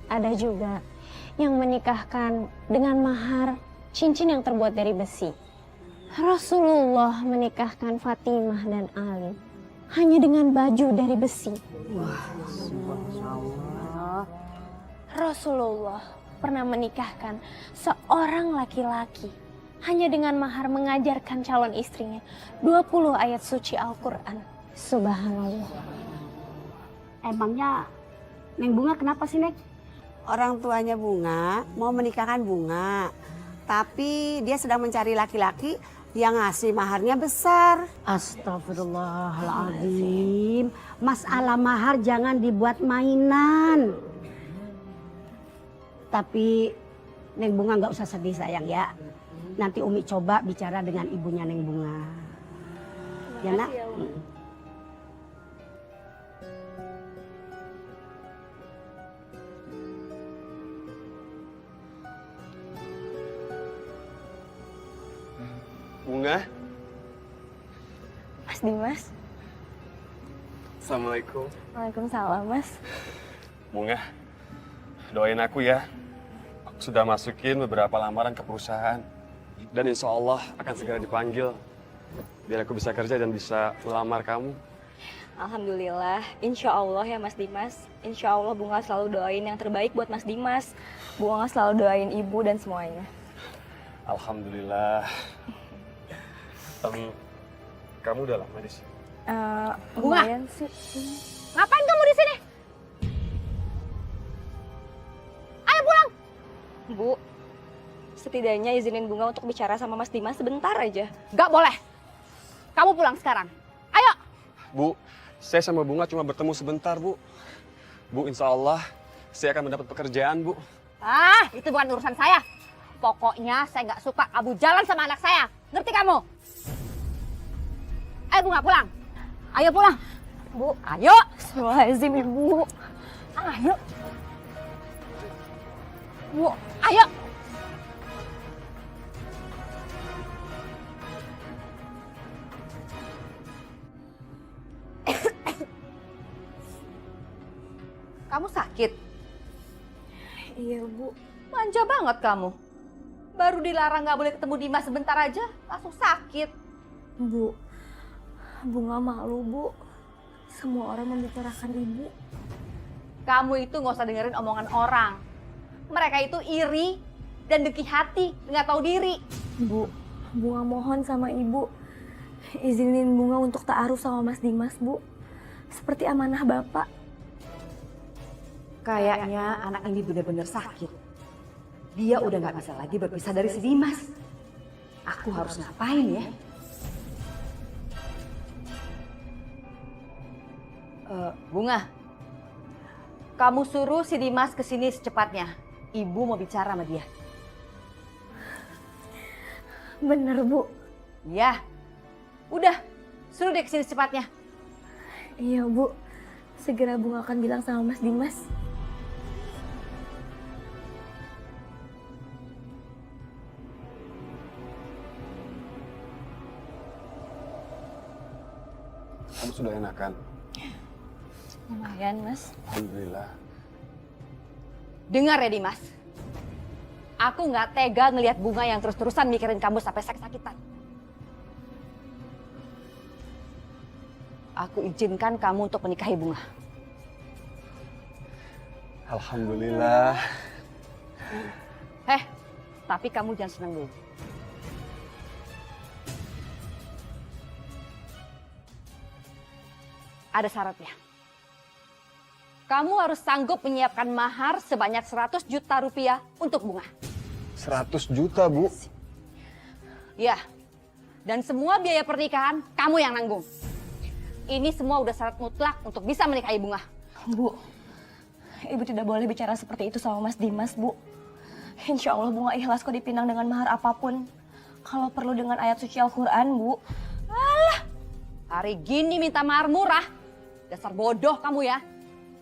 Ada juga yang menikahkan dengan mahar cincin yang terbuat dari besi. Rasulullah menikahkan Fatimah dan Ali hanya dengan baju dari besi. Wah, subhanallah. Rasulullah pernah menikahkan seorang laki-laki hanya dengan mahar mengajarkan calon istrinya 20 ayat suci Al-Quran. Subhanallah. Emangnya Neng Bunga kenapa sih Neng? Orang tuanya Bunga mau menikahkan Bunga, tapi dia sedang mencari laki-laki yang ngasih maharnya besar. Astagfirullahaladzim. Masalah mahar jangan dibuat mainan. Tapi Neng Bunga nggak usah sedih sayang ya. Nanti Umi coba bicara dengan ibunya Neng Bunga. Ya nak? Bunga. Mas Dimas. Assalamualaikum. Waalaikumsalam Mas. Bunga, doain aku ya. Aku sudah masukin beberapa lamaran ke perusahaan. Dan insya Allah akan segera dipanggil. Biar aku bisa kerja dan bisa melamar kamu. Alhamdulillah, insya Allah ya Mas Dimas. Insya Allah Bunga selalu doain yang terbaik buat Mas Dimas. Bunga selalu doain ibu dan semuanya. Alhamdulillah. Kamu udah lama di sini? Lumayan sih. Ngapain kamu di sini? Ayo pulang. Bu, setidaknya izinin Bunga untuk bicara sama Mas Dimas sebentar aja. Gak boleh. Kamu pulang sekarang. Ayo. Bu, saya sama Bunga cuma bertemu sebentar, Bu. Bu, insya Allah saya akan mendapat pekerjaan, Bu. Ah, itu bukan urusan saya. Pokoknya saya nggak suka kamu jalan sama anak saya. Ngerti kamu? Ayo Bunga pulang. Ayo pulang. Bu, ayo. Astagfirullahaladzim Ibu. Ayo. Bu, ayo. Kamu sakit? Iya Bu. Manja banget kamu. Baru dilarang nggak boleh ketemu Dimas sebentar aja, langsung sakit. Bu, Bunga malu Bu. Semua orang membicarakan Ibu. Kamu itu nggak usah dengerin omongan orang. Mereka itu iri dan dengki hati, nggak tahu diri. Bu, Bunga mohon sama Ibu. Izinin Bunga untuk ta'aruf sama Mas Dimas, Bu. Seperti amanah Bapak. Kayaknya anak ini benar-benar sakit. Dia udah nggak bisa lagi berpisah dari si Dimas. Aku harus ngapain ya? Bunga, kamu suruh si Dimas kesini secepatnya. Ibu mau bicara sama dia. Bener Bu. Ya, udah suruh dia kesini secepatnya. Iya Bu, segera Bunga akan bilang sama Mas Dimas. Kamu sudah enakan? Lumayan Mas. Alhamdulillah. Dengar ya Dimas, aku nggak tega ngelihat Bunga yang terus-terusan mikirin kamu sampai sakit-sakitan. Aku izinkan kamu untuk menikahi Bunga. Alhamdulillah. Tapi kamu jangan senang dulu. Ada syaratnya. Kamu harus sanggup menyiapkan mahar sebanyak 100 juta rupiah untuk Bunga. 100 juta, Bu? Ya, Dan semua biaya pernikahan kamu yang nanggung. Ini semua udah syarat mutlak untuk bisa menikahi Bunga. Bu, Ibu tidak boleh bicara seperti itu sama Mas Dimas, Bu. Insya Allah Bunga ikhlas kok dipinang dengan mahar apapun. Kalau perlu dengan ayat suci Al-Quran, Bu. Alah, hari gini minta mahar murah. Dasar bodoh kamu ya.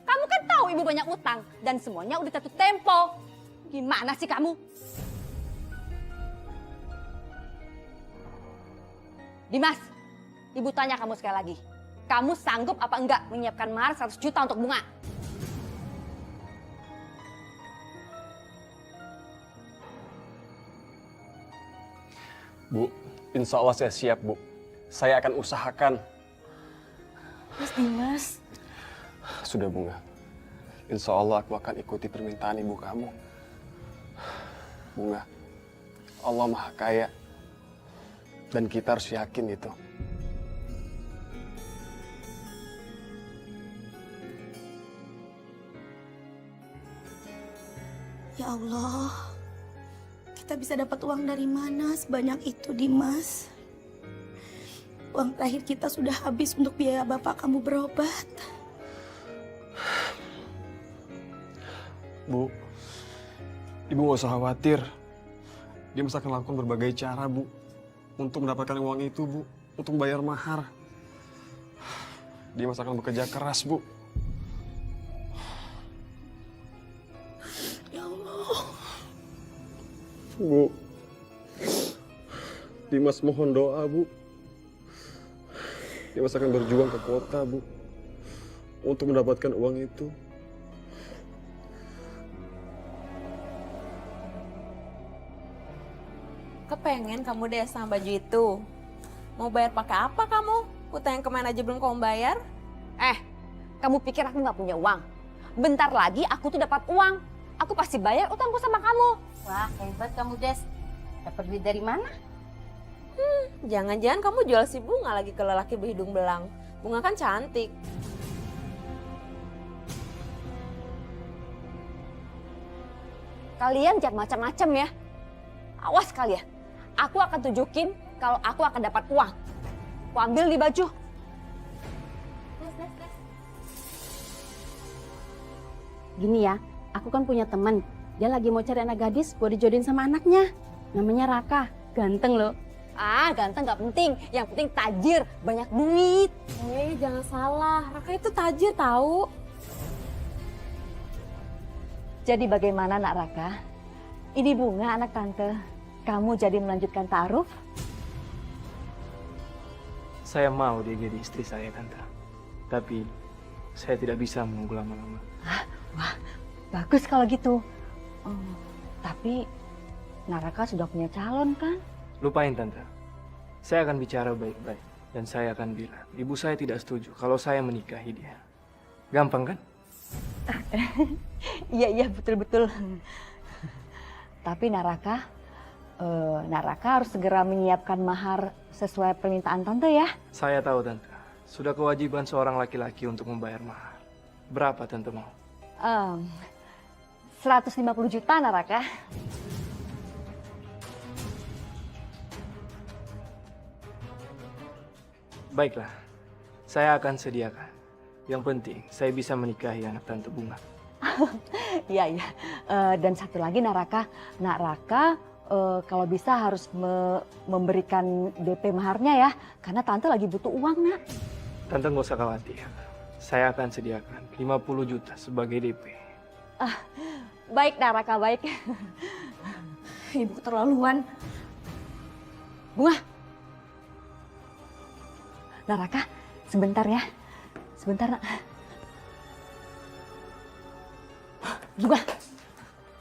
Kamu kan tahu ibu banyak utang dan semuanya udah jatuh tempo. Gimana sih kamu? Dimas, ibu tanya kamu sekali lagi. Kamu sanggup apa enggak menyiapkan mahar 100 juta untuk Bunga? Bu, insya Allah saya siap, Bu. Saya akan usahakan. Mas Dimas. Sudah, Bunga. Insya Allah aku akan ikuti permintaan ibu kamu. Bunga, Allah Maha Kaya. Dan kita harus yakin itu. Ya Allah, kita bisa dapat uang dari mana sebanyak itu, Dimas? Uang terakhir kita sudah habis untuk biaya bapak kamu berobat. Bu, ibu gak usah khawatir. Dimas akan lakukan berbagai cara, Bu. Untuk mendapatkan uang itu, Bu. Untuk bayar mahar. Dimas akan bekerja keras, Bu. Ya Allah. Bu, Dimas mohon doa, Bu. Dimas akan berjuang ke kota, Bu. Untuk mendapatkan uang itu. Kepengen kamu deh sama baju itu. Mau bayar pakai apa kamu? Utang yang kemarin aja belum kamu bayar? Kamu pikir aku nggak punya uang? Bentar lagi aku tuh dapat uang. Aku pasti bayar utangku sama kamu. Wah, hebat kamu, Des. Dapat duit dari mana? Jangan-jangan kamu jual si Bunga lagi ke lelaki berhidung belang. Bunga kan cantik. Kalian jangan macam-macam ya. Awas kalian. Aku akan tunjukin kalau aku akan dapat uang. Aku ambil di baju. Gini ya, aku kan punya teman. Dia lagi mau cari anak gadis buat dijodohin sama anaknya. Namanya Raka, ganteng loh. Ganteng gak penting. Yang penting tajir, banyak duit. Jangan salah. Raka itu tajir tahu. Jadi bagaimana nak Raka? Ini Bunga anak tante. Kamu jadi melanjutkan ta'aruf? Saya mau dia jadi istri saya, Tante. Tapi saya tidak bisa menunggu lama-lama. Wah, bagus kalau gitu. Tapi Naraka sudah punya calon kan? Lupain, Tante. Saya akan bicara baik-baik. Dan saya akan bilang, ibu saya tidak setuju kalau saya menikahi dia. Gampang kan? Iya, betul-betul. Tapi Naraka harus segera menyiapkan mahar sesuai permintaan Tante ya. Saya tahu, Tante. Sudah kewajiban seorang laki-laki untuk membayar mahar. Berapa Tante mau? 150 juta Naraka. Baiklah, saya akan sediakan. Yang penting, saya bisa menikahi anak Tante Bunga. Iya. Dan satu lagi Naraka kalau bisa harus memberikan DP maharnya ya. Karena Tante lagi butuh uang, Nak. Tante nggak usah khawatir. Saya akan sediakan 50 juta sebagai DP. Baik, Naraka, baik. Ibu keterlaluan. Bunga. Naraka, sebentar ya. Sebentar, Nak. Bunga,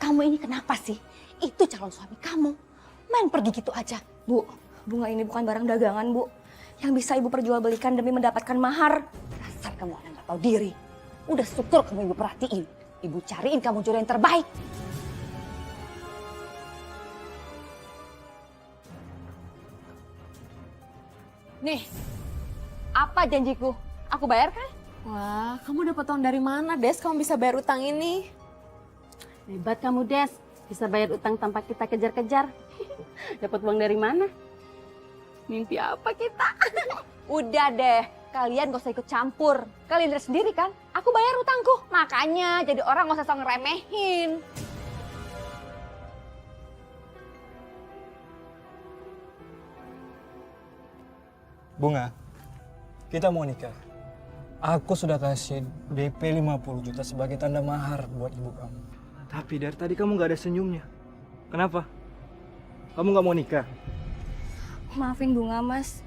kamu ini kenapa sih? Itu calon suami kamu. Main pergi gitu aja. Bu, Bunga ini bukan barang dagangan, Bu. Yang bisa ibu perjualbelikan demi mendapatkan mahar. Dasar kamu anak gak tahu diri. Udah syukur kamu ibu perhatiin. Ibu cariin kamu jodoh yang terbaik. Nih, apa janjiku? Aku bayar kan? Wah, kamu dapat uang dari mana, Des? Kamu bisa bayar utang ini? Hebat kamu, Des. Bisa bayar utang tanpa kita kejar-kejar. Dapat uang dari mana? Mimpi apa kita? Udah deh, kalian gak usah ikut campur. Kalian lihat sendiri kan, aku bayar utangku. Makanya jadi orang gak usah sok ngeremehin. Bunga, kita mau nikah. Aku sudah kasih DP 50 juta sebagai tanda mahar buat ibu kamu. Tapi dari tadi kamu gak ada senyumnya. Kenapa? Kamu gak mau nikah? Maafin Bunga, Mas.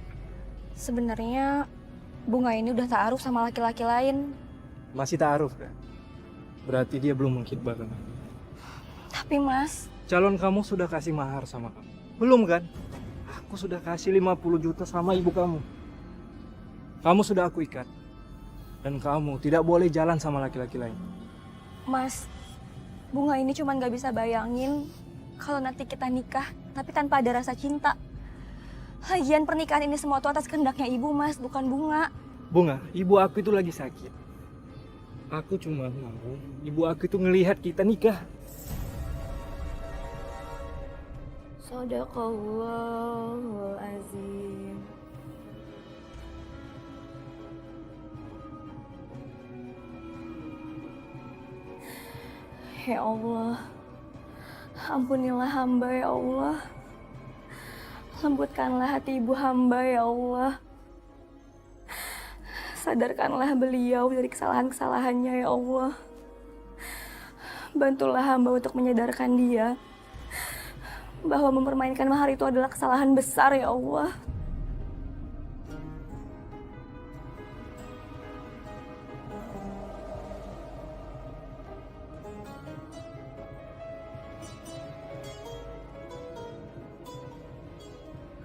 Sebenarnya Bunga ini udah taaruf sama laki-laki lain. Masih taaruf kan? Berarti dia belum mengkhitbah kamu. Tapi Mas, Calon kamu sudah kasih mahar sama kamu. Belum kan? Aku sudah kasih 50 juta sama ibu kamu. Kamu sudah aku ikat. Dan kamu tidak boleh jalan sama laki-laki lain. Mas, Bunga ini cuma gak bisa bayangin kalau nanti kita nikah tapi tanpa ada rasa cinta. Lagian pernikahan ini semua itu atas kehendaknya ibu, Mas, bukan Bunga. Bunga, ibu aku itu lagi sakit. Aku cuma mau ibu aku itu ngelihat kita nikah. Shadaqallahul azim. Ya Allah, ampunilah hamba ya Allah. Lembutkanlah hati ibu hamba ya Allah. Sadarkanlah beliau dari kesalahan-kesalahannya ya Allah. Bantulah hamba untuk menyadarkan dia bahwa mempermainkan mahar itu adalah kesalahan besar ya Allah.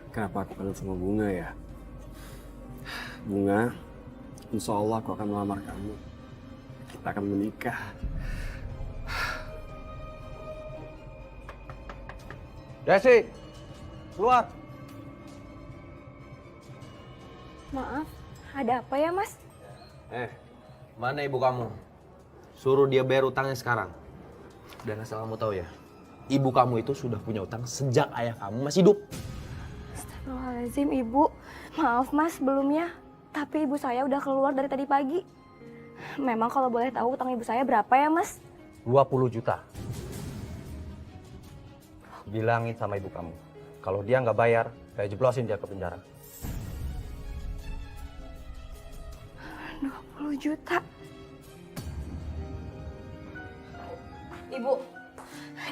Kenapa aku kangen sama Bunga ya? Bunga, insya Allah aku akan melamar kamu. Kita akan menikah. Desi, keluar. Maaf, ada apa ya Mas? Mana ibu kamu? Suruh dia bayar utangnya sekarang. Dan asal kamu tahu ya, ibu kamu itu sudah punya utang sejak ayah kamu masih hidup. Astagfirullahaladzim ibu, maaf Mas sebelumnya. Tapi ibu saya udah keluar dari tadi pagi. Memang kalau boleh tahu utang ibu saya berapa ya Mas? 20 juta. Bilangin sama ibu kamu, kalau dia nggak bayar, saya jeblosin dia ke penjara. 20 juta.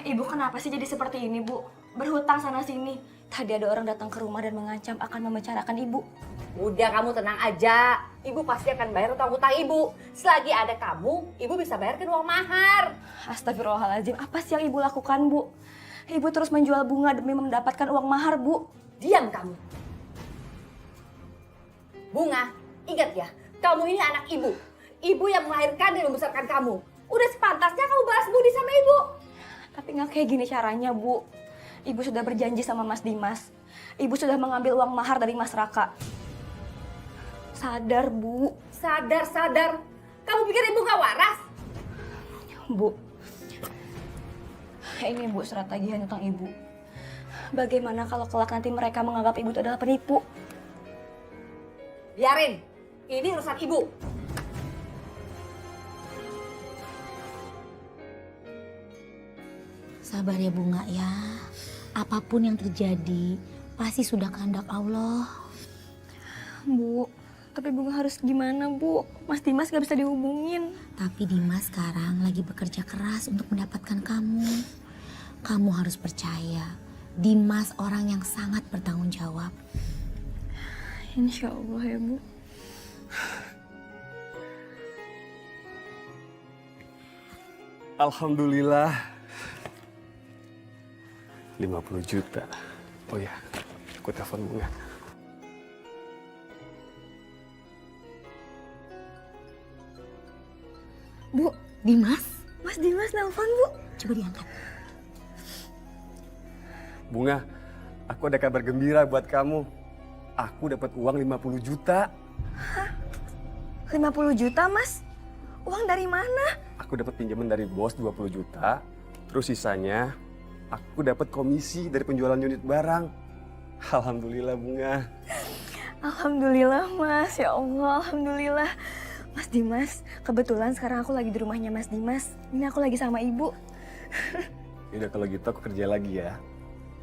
Ibu kenapa sih jadi seperti ini, Bu? Berhutang sana-sini. Tadi ada orang datang ke rumah dan mengancam akan membicarakan ibu. Udah kamu tenang aja, ibu pasti akan bayar utang-utang ibu. Selagi ada kamu, ibu bisa bayarkan uang mahar. Astagfirullahaladzim, apa sih yang ibu lakukan, Bu? Ibu terus menjual bunga demi mendapatkan uang mahar, Bu. Diam kamu. Bunga, ingat ya, kamu ini anak ibu. Ibu yang melahirkan dan membesarkan kamu. Udah sepantasnya kamu balas budi sama ibu. Tapi nggak kayak gini caranya, Bu. Ibu sudah berjanji sama Mas Dimas. Ibu sudah mengambil uang mahar dari Mas Raka. Sadar, Bu. Sadar. Kamu pikir ibu gak waras? Bu, ini Bu surat tagihan utang ibu. Bagaimana kalau kelak nanti mereka menganggap ibu itu adalah penipu? Biarin, ini urusan ibu. Sabar ya Bunga ya. Apapun yang terjadi, pasti sudah kehendak Allah. Bu, tapi Bunga harus gimana, Bu? Mas Dimas gak bisa dihubungin. Tapi Dimas sekarang lagi bekerja keras untuk mendapatkan kamu. Kamu harus percaya, Dimas orang yang sangat bertanggung jawab. Insya Allah ya, Bu. Alhamdulillah. 50 juta. Oh ya, aku telepon Bunga. Bu, Dimas? Mas Dimas nelpon, Bu. Coba diangkat. Bunga, aku ada kabar gembira buat kamu. Aku dapat uang 50 juta. Hah? 50 juta, Mas? Uang dari mana? Aku dapat pinjaman dari bos 20 juta. Terus sisanya aku dapat komisi dari penjualan unit barang. Alhamdulillah Bunga. Alhamdulillah Mas, ya Allah, Alhamdulillah. Mas Dimas, kebetulan sekarang aku lagi di rumahnya Mas Dimas. Ini aku lagi sama Ibu. Yaudah kalau gitu aku kerja lagi ya.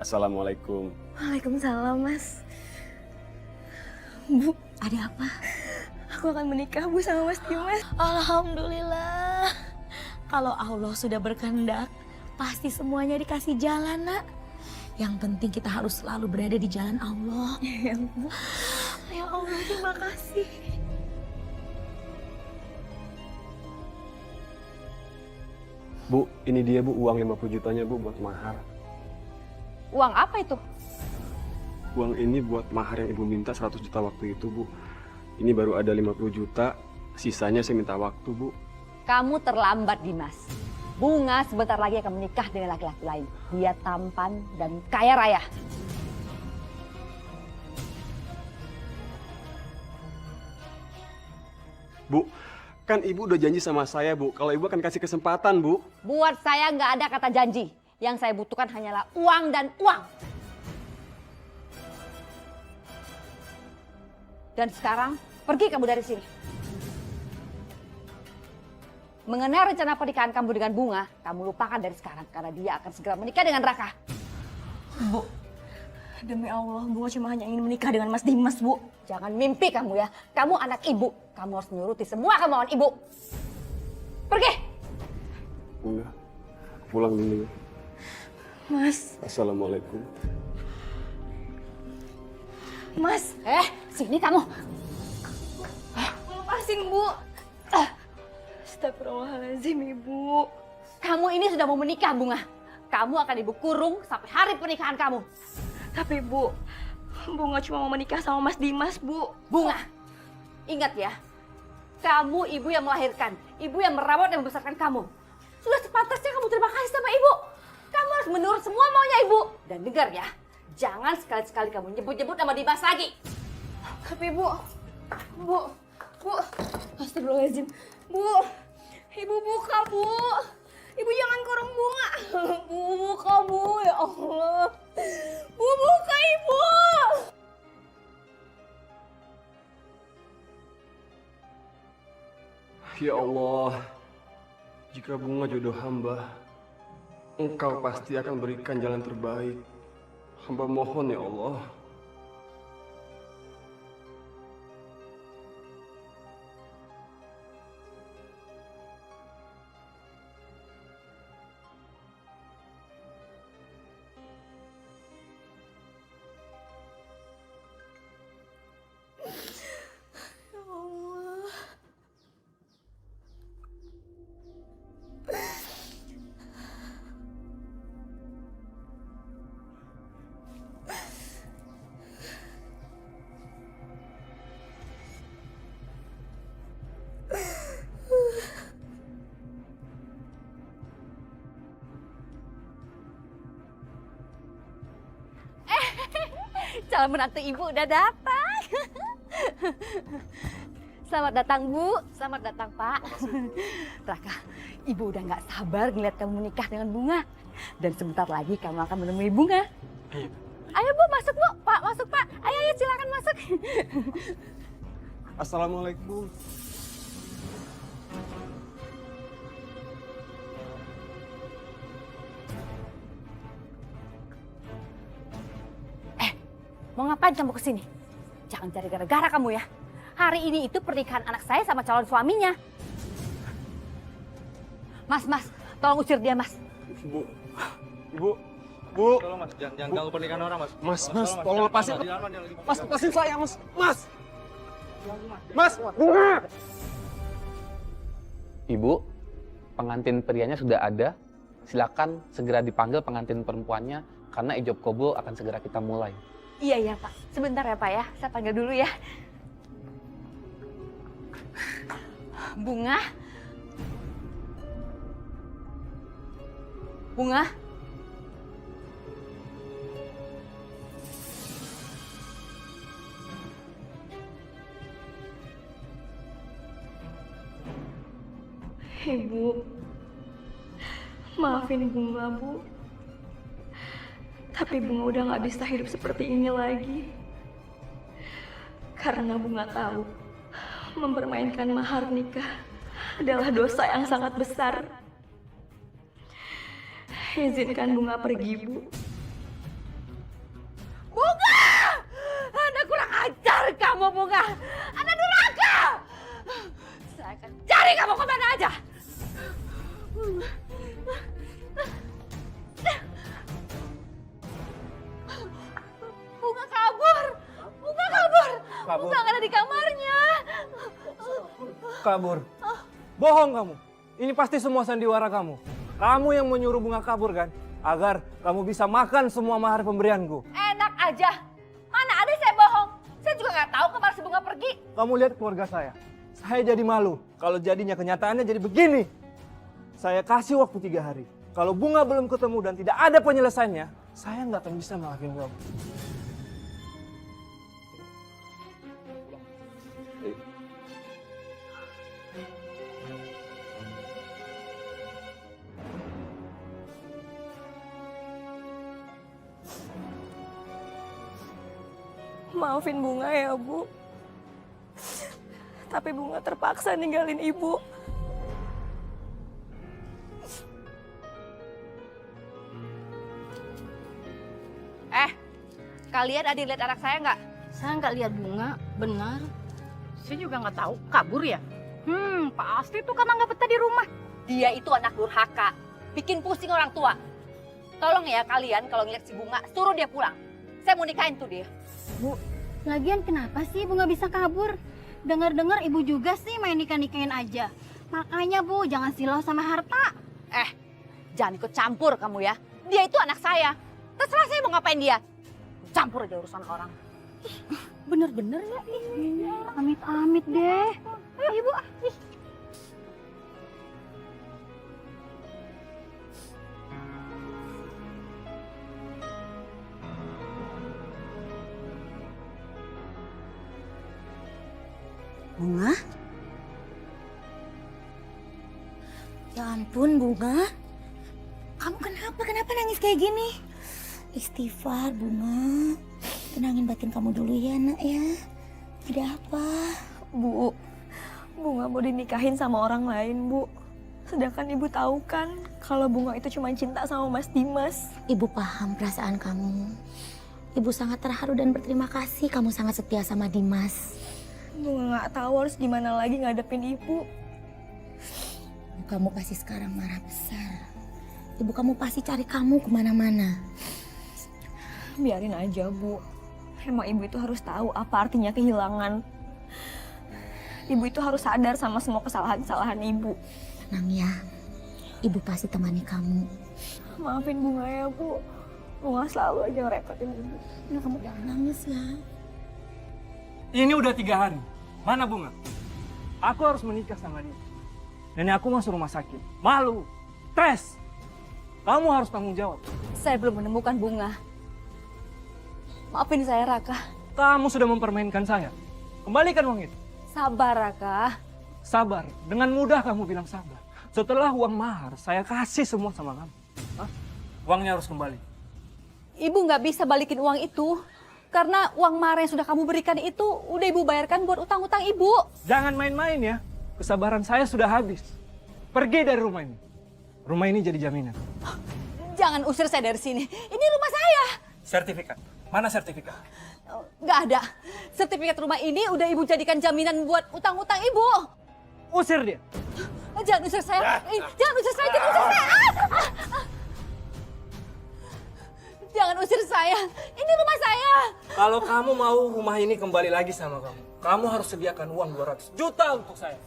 Assalamualaikum. Waalaikumsalam Mas. Bu, Ada apa? aku akan menikah Bu sama Mas Dimas. Alhamdulillah. Kalau Allah sudah berkehendak, pasti semuanya dikasih jalan, Nak. Yang penting kita harus selalu berada di jalan Allah. Ya Allah. Ya Allah, terima kasih. Bu, ini dia Bu uang 50 jutanya Bu buat mahar. Uang apa itu? Uang ini buat mahar yang Ibu minta 100 juta waktu itu Bu. Ini baru ada 50 juta, sisanya saya minta waktu Bu. Kamu terlambat, Dimas. Bunga sebentar lagi akan menikah dengan laki-laki lain. Dia tampan dan kaya raya. Bu, kan Ibu udah janji sama saya Bu, kalau Ibu akan kasih kesempatan Bu. Buat saya nggak ada kata janji. Yang saya butuhkan hanyalah uang dan uang. Dan sekarang, pergi kamu dari sini. Mengenai rencana pernikahan kamu dengan Bunga, kamu lupakan dari sekarang. Karena dia akan segera menikah dengan Raka. Bu, demi Allah, Bunga cuma hanya ingin menikah dengan Mas Dimas, Bu. Jangan mimpi kamu ya. Kamu anak ibu. Kamu harus menuruti semua kemauan ibu. Pergi! Bunga, pulang dulu. Mas. Assalamualaikum. Mas. Sini kamu. Lepasin, Bu. Astagfirullahaladzim, Ibu. Kamu ini sudah mau menikah, Bunga. Kamu akan ibu kurung sampai hari pernikahan kamu. Tapi, Bu, Bunga cuma mau menikah sama Mas Dimas, Bu. Bunga, ingat ya. Kamu ibu yang melahirkan. Ibu yang merawat dan membesarkan kamu. Sudah sepantasnya kamu terima kasih sama ibu. Kamu harus menurut semua maunya ibu. Dan dengar ya, jangan sekali-sekali kamu nyebut-nyebut nama Dimas lagi. Tapi, Bu. Astagfirullahaladzim. Bu, Ibu buka, Bu. Ibu jangan kurung Bunga. Bu, buka, Bu. Ya Allah. Bu, buka, Ibu. Ya Allah, jika Bunga jodoh hamba, Engkau pasti akan berikan jalan terbaik. Hamba mohon ya Allah. Calon menantu ibu udah datang. Selamat datang, Bu. Selamat datang, Pak. Raka, ibu udah nggak sabar ngeliat kamu menikah dengan Bunga. Dan sebentar lagi kamu akan menemui Bunga. Ayo, Bu, masuk, Bu. Pak, masuk, Pak. Ayo, silakan masuk. Assalamualaikum. Mau ngapain kamu kesini? Jangan cari gara-gara kamu ya. Hari ini itu pernikahan anak saya sama calon suaminya. Mas, tolong usir dia, Mas. Bu. Tolong, Mas. Jangan ganggu pernikahan orang, Mas. Mas, tolong lepasin. Mas, lepasin saya, Mas. Mas, Bunga. Ibu, pengantin prianya sudah ada. Silakan segera dipanggil pengantin perempuannya karena ijab kabul akan segera kita mulai. Iya, Pak. Sebentar ya, Pak ya. Saya panggil dulu ya. Bunga. Ibu, maafin Bunga, Bu. Tapi Bunga udah gak bisa hidup seperti ini lagi. Karena Bunga tahu mempermainkan mahar nikah adalah dosa yang sangat besar. Izinkan Bunga pergi, Bu. Bunga! Anak kurang ajar kamu, Bunga! Anak durhaka! Saya akan cari kamu kemana aja! Bunga kabur! Bunga kabur! Kabur? Bunga nggak ada di kamarnya! Kabur. Bohong kamu. Ini pasti semua sandiwara kamu. Kamu yang menyuruh Bunga kabur kan? Agar kamu bisa makan semua mahar pemberianku. Enak aja! Mana ada saya bohong? Saya juga nggak tahu kemana si Bunga pergi. Kamu lihat keluarga saya. Saya jadi malu. Kalau jadinya kenyataannya jadi begini. Saya kasih waktu 3 hari. Kalau Bunga belum ketemu dan tidak ada penyelesaiannya, saya nggak akan bisa maafin kamu. Maafin Bunga ya, Bu. Tapi Bunga terpaksa ninggalin Ibu. Kalian ada lihat anak saya nggak? Saya nggak lihat Bunga, benar. Saya juga nggak tahu, kabur ya? Pasti itu karena nggak betah di rumah. Dia itu anak durhaka, bikin pusing orang tua. Tolong ya kalian kalau ngeliat si Bunga, suruh dia pulang. Saya mau nikahin tuh dia. Bu, lagian kenapa sih Bunga bisa kabur? Dengar-dengar ibu juga sih main nikah-nikahin aja. Makanya Bu, jangan silau sama harta. Jangan ikut campur kamu ya. Dia itu anak saya. Terserah saya mau ngapain dia. Campur aja urusan orang. Bener-bener ya? Amit-amit deh. Ayo Ibu. Bunga? Ya ampun, Bunga. Kamu kenapa? Kenapa nangis kayak gini? Istighfar, Bunga. Tenangin batin kamu dulu ya, nak ya. Ada apa? Bu, Bunga mau dinikahin sama orang lain, Bu. Sedangkan Ibu tahu kan kalau Bunga itu cuma cinta sama Mas Dimas. Ibu paham perasaan kamu. Ibu sangat terharu dan berterima kasih kamu sangat setia sama Dimas. Bunga nggak tahu harus gimana lagi ngadepin Ibu. Kamu pasti sekarang marah besar. Ibu kamu pasti cari kamu kemana-mana. Biarin aja, Bu. Emang Ibu itu harus tahu apa artinya kehilangan. Ibu itu harus sadar sama semua kesalahan-kesalahan Ibu. Tenang ya, Ibu pasti temani kamu. Maafin Bunga ya, Bu. Bunga selalu aja ngerepotin Ibu. Nah, kamu jangan nangis ya. Ini udah 3 hari. Mana Bunga? Aku harus menikah sama dia. Dan aku masuk rumah sakit. Malu, stres. Kamu harus tanggung jawab. Saya belum menemukan Bunga. Maafin saya, Raka. Kamu sudah mempermainkan saya. Kembalikan uang itu. Sabar, Raka. Sabar. Dengan mudah kamu bilang sabar. Setelah uang mahar, saya kasih semua sama kamu. Hah? Uangnya harus kembali. Ibu nggak bisa balikin uang itu. Karena uang mahar yang sudah kamu berikan itu udah Ibu bayarkan buat utang-utang Ibu. Jangan main-main ya. Kesabaran saya sudah habis. Pergi dari rumah ini. Rumah ini jadi jaminan. Jangan usir saya dari sini. Ini rumah saya. Sertifikat. Mana sertifikat? Nggak ada. Sertifikat rumah ini udah Ibu jadikan jaminan buat utang-utang Ibu. Usir dia. Jangan usir saya. Jangan usir saya. Jangan usir saya. Jangan usir saya. Ini rumah saya. Kalau kamu mau rumah ini kembali lagi sama kamu harus sediakan uang 200 juta untuk saya.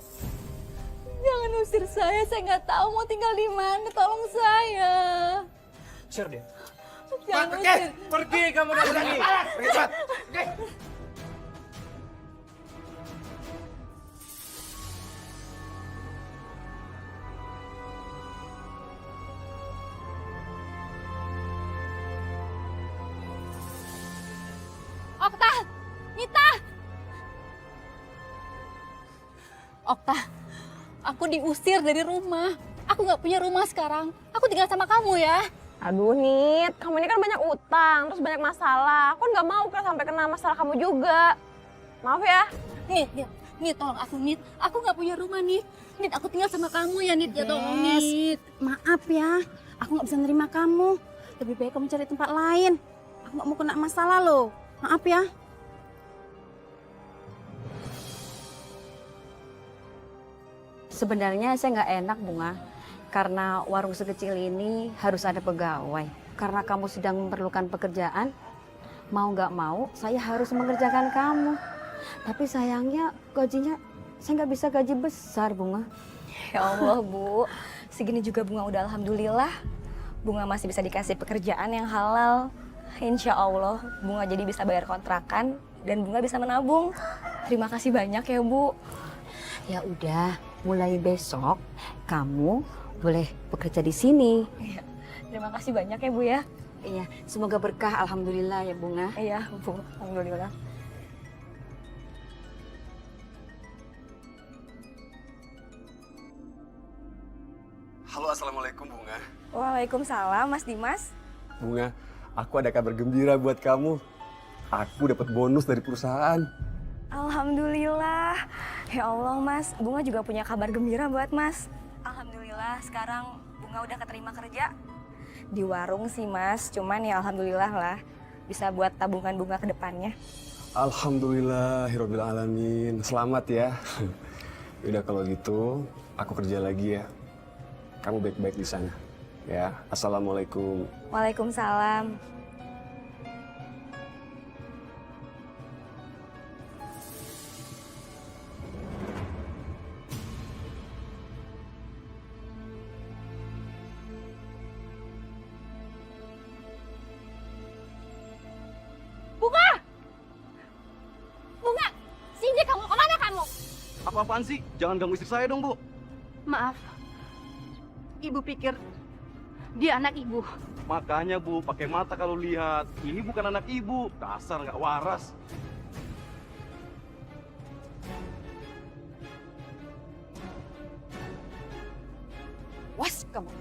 Jangan usir saya nggak tahu mau tinggal di mana. Tolong saya. Usir dia. Jangan usir. Pergi kamu dari sini. Pergi cepat. Okta, Nita. Okta, aku diusir dari rumah. Aku nggak punya rumah sekarang. Aku tinggal sama kamu ya. Aduh Nit, kamu ini kan banyak utang, terus banyak masalah. Aku nggak mau kan sampai kena masalah kamu juga. Maaf ya. Nit, tolong aku Nit. Aku nggak punya rumah Nit. Nit, aku tinggal sama kamu ya Nit. Ya tolong Nit. Maaf ya, aku nggak bisa nerima kamu. Lebih baik kamu cari tempat lain. Aku nggak mau kena masalah loh. Maaf ya. Sebenarnya saya nggak enak Bunga, karena warung sekecil ini harus ada pegawai. Karena kamu sedang memerlukan pekerjaan, mau nggak mau saya harus mengerjakan kamu. Tapi sayangnya gajinya saya nggak bisa gaji besar Bunga. Ya Allah Bu, segini juga Bunga udah alhamdulillah. Bunga masih bisa dikasih pekerjaan yang halal. Insya Allah Bunga jadi bisa bayar kontrakan dan Bunga bisa menabung. Terima kasih banyak ya Bu. Ya udah, mulai besok kamu boleh bekerja di sini. Iya. Terima kasih banyak ya Bu ya. Iya, semoga berkah alhamdulillah ya Bunga. Iya Bu, alhamdulillah. Halo, assalamualaikum Bunga. Waalaikumsalam Mas Dimas. Bunga, aku ada kabar gembira buat kamu. Aku dapat bonus dari perusahaan. Alhamdulillah. Ya Allah Mas, Bunga juga punya kabar gembira buat Mas. Alhamdulillah sekarang Bunga udah keterima kerja. Di warung sih Mas, cuman ya alhamdulillah lah bisa buat tabungan Bunga ke depannya. Alhamdulillahirabbil alamin. Selamat ya. Udah kalau gitu, aku kerja lagi ya. Kamu baik-baik di sana. Ya, assalamualaikum. Waalaikumsalam. Bunga! Bunga! Sini kamu, kemana kamu? Apa-apaan sih? Jangan ganggu istri saya dong, Bu. Maaf, ibu pikir dia anak ibu. Makanya, Bu, pakai mata kalau lihat. Ini bukan anak ibu. Dasar nggak waras. Was kamu.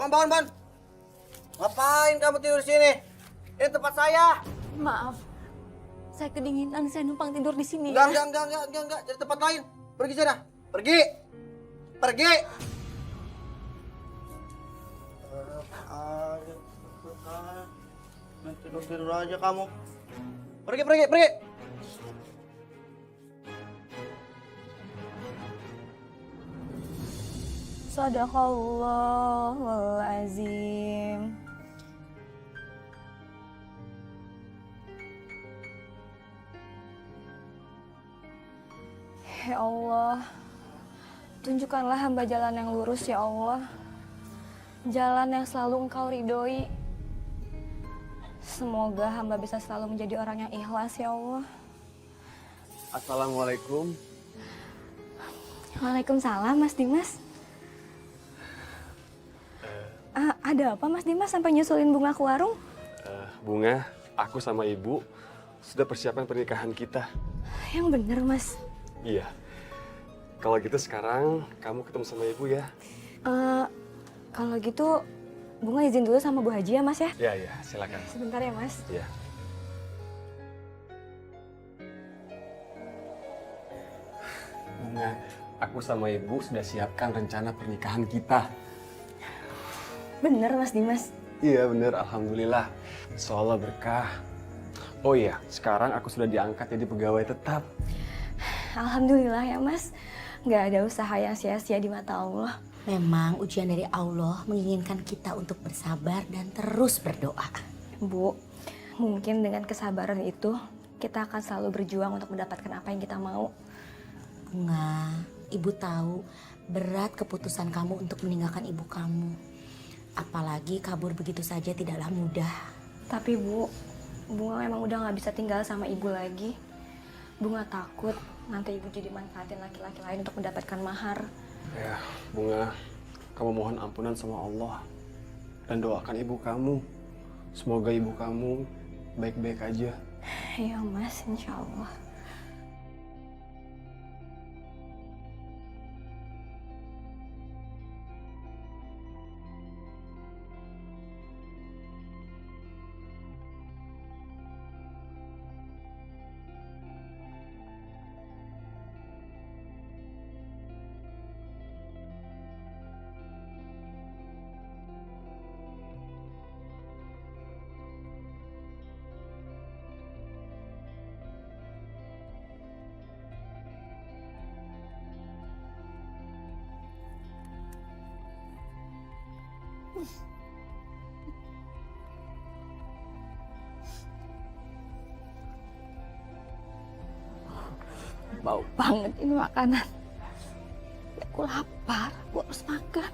Bangun. Ngapain kamu tidur di sini? Ini tempat saya. Maaf, saya kedinginan, saya numpang tidur di sini. Enggak. Cari tempat lain. Pergi sana. Pergi. Tidur aja kamu. Pergi. Sadaqallahul azim. Ya Allah, tunjukkanlah hamba jalan yang lurus ya Allah. Jalan yang selalu Engkau ridhoi. Semoga hamba bisa selalu menjadi orang yang ikhlas ya Allah. Assalamualaikum. Waalaikumsalam Mas Dimas. Ada apa Mas Dimas sampai nyusulin Bunga ke warung? Bunga, aku sama ibu sudah persiapan pernikahan kita. Yang bener Mas. Iya. Kalau gitu sekarang kamu ketemu sama ibu ya. Kalau gitu Bunga izin dulu sama Bu Haji ya Mas ya? Iya, silakan. Sebentar ya Mas. Iya. Bunga, aku sama ibu sudah siapkan rencana pernikahan kita. Bener Mas Dimas? Iya bener, alhamdulillah. Seolah berkah. Oh iya, sekarang aku sudah diangkat jadi pegawai tetap. Alhamdulillah ya Mas. Nggak ada usaha yang sia-sia di mata Allah. Memang ujian dari Allah menginginkan kita untuk bersabar dan terus berdoa. Bu, mungkin dengan kesabaran itu kita akan selalu berjuang untuk mendapatkan apa yang kita mau. Bunga, ibu tahu berat keputusan kamu untuk meninggalkan ibu kamu. Apalagi kabur begitu saja tidaklah mudah. Tapi Bu, Bunga memang udah nggak bisa tinggal sama ibu lagi. Bunga takut nanti ibu jadi manfaatin laki-laki lain untuk mendapatkan mahar. Ya, Bunga, kamu mohon ampunan sama Allah dan doakan ibu kamu. Semoga ibu kamu baik-baik aja. Iya Mas, insya Allah. Bau banget ini makanan. Aku lapar, aku harus makan.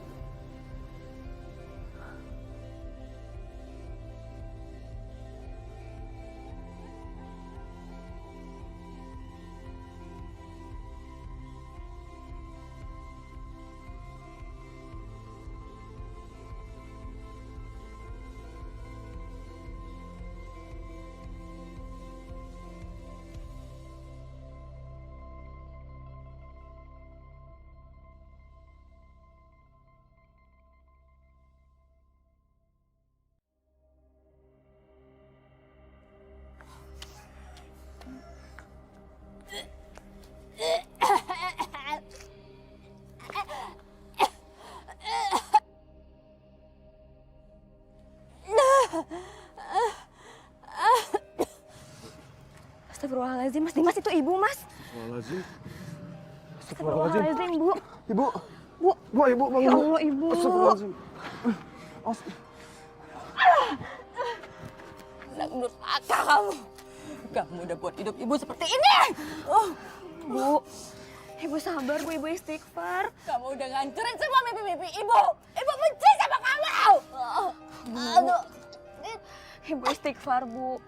Astagfirullahaladzim, Mas Dimas itu ibu, Mas. Astagfirullahaladzim. Astagfirullahaladzim, Bu. Ibu. Bu. Bu, ibu bangun. Ya Allah, Ibu. Astagfirullahaladzim. Anak durhaka kamu. Kamu udah buat hidup ibu seperti ini. Oh, Bu. Ibu sabar, Bu. Ibu istighfar. Kamu udah ngancurin semua mimpi-mimpi ibu. Ibu benci sama kamu. Aduh. Ibu istighfar, Bu.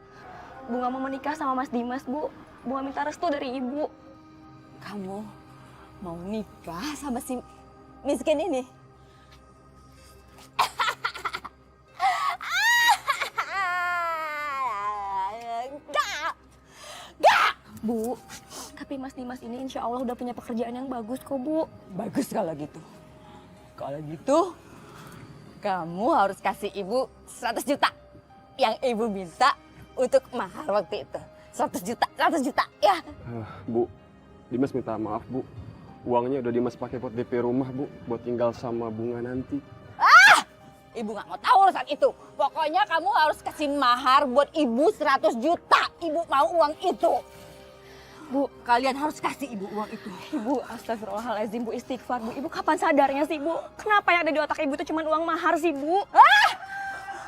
Bunga mau menikah sama Mas Dimas, Bu. Bunga minta restu dari ibu. Kamu mau nikah sama si miskin ini? Gak! Bu, tapi Mas Dimas ini insya Allah udah punya pekerjaan yang bagus kok, Bu. Bagus kalau gitu. Kalau gitu, kamu harus kasih ibu 100 juta. Yang ibu minta untuk mahar waktu itu. 100 juta, ya. Bu, Dimas minta maaf, Bu. Uangnya udah Dimas pakai buat DP rumah, Bu. Buat tinggal sama Bunga nanti. Ibu nggak mau tahu urusan itu. Pokoknya kamu harus kasih mahar buat ibu 100 juta. Ibu mau uang itu. Bu, kalian harus kasih ibu uang itu. Ibu, astagfirullahaladzim, Bu, istighfar, Bu. Ibu kapan sadarnya sih, Bu? Kenapa yang ada di otak ibu itu cuma uang mahar sih, Bu?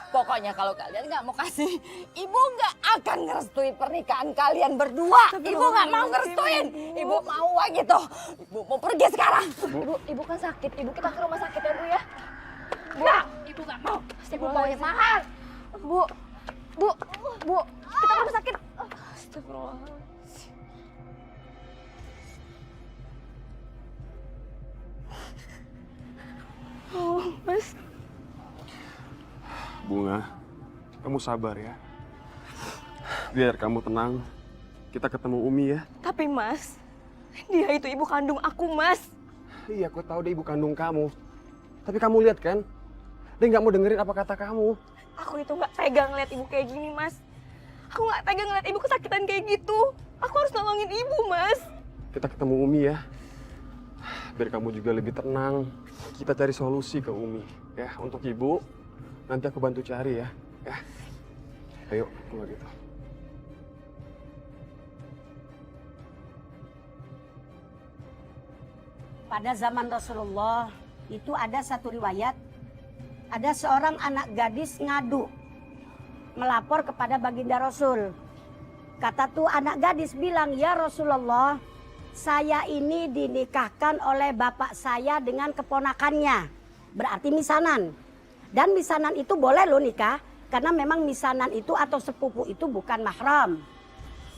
Pokoknya kalau kalian nggak mau kasih, ibu nggak akan ngerestuin pernikahan kalian berdua. Ibu nggak mau ngerestuin. Ibu mau uang itu. Ibu mau pergi sekarang. Ibu kan sakit. Ibu kita ke rumah sakit ya, Bu ya. Bu, ibu nggak mau. Ibu mau yang mahal. Bu, kita ke rumah sakit. Astagfirullahaladzim. Oh, Mas. Bunga, kamu sabar ya. Biar kamu tenang. Kita ketemu Umi ya. Tapi Mas, dia itu ibu kandung aku, Mas. Iya, aku tahu dia ibu kandung kamu. Tapi kamu lihat kan, dia nggak mau dengerin apa kata kamu. Aku itu nggak tega ngeliat ibu kayak gini, Mas. Aku nggak tega ngeliat ibu kesakitan kayak gitu. Aku harus nolongin ibu, Mas. Kita ketemu Umi ya. Biar kamu juga lebih tenang. Kita cari solusi ke Umi ya untuk ibu. Nanti aku bantu cari ya. Ayo, kalau gitu. Pada zaman Rasulullah itu ada satu riwayat, ada seorang anak gadis ngadu, melapor kepada baginda Rasul. Kata tuh anak gadis bilang, ya Rasulullah, saya ini dinikahkan oleh bapak saya dengan keponakannya, berarti misanan. Dan misanan itu boleh loh nikah, karena memang misanan itu atau sepupu itu bukan mahram.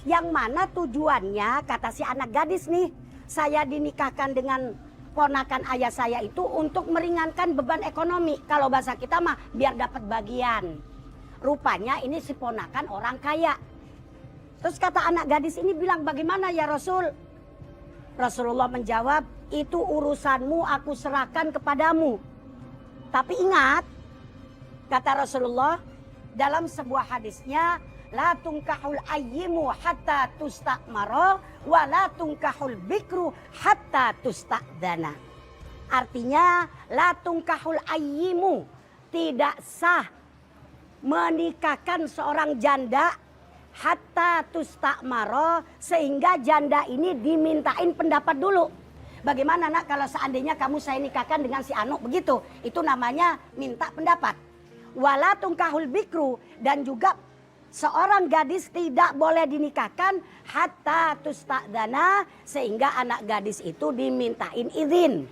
Yang mana tujuannya, kata si anak gadis nih, saya dinikahkan dengan ponakan ayah saya itu untuk meringankan beban ekonomi. Kalau bahasa kita mah biar dapat bagian. Rupanya ini si ponakan orang kaya. Terus kata anak gadis ini bilang, bagaimana ya Rasul? Rasulullah menjawab, itu urusanmu aku serahkan kepadamu. Tapi ingat, kata Rasulullah dalam sebuah hadisnya, la tungkahul ayyimu hatta tustakmaro wa la tungkahul bikru hatta tustakdana. Artinya la tungkahul ayyimu, tidak sah menikahkan seorang janda hatta tustakmaro, sehingga janda ini dimintain pendapat dulu. Bagaimana nak kalau seandainya kamu saya nikahkan dengan si Anu begitu? Itu namanya minta pendapat. Wala tungkahul bikru, dan juga seorang gadis tidak boleh dinikahkan hatta tustakdana, sehingga anak gadis itu dimintain izin.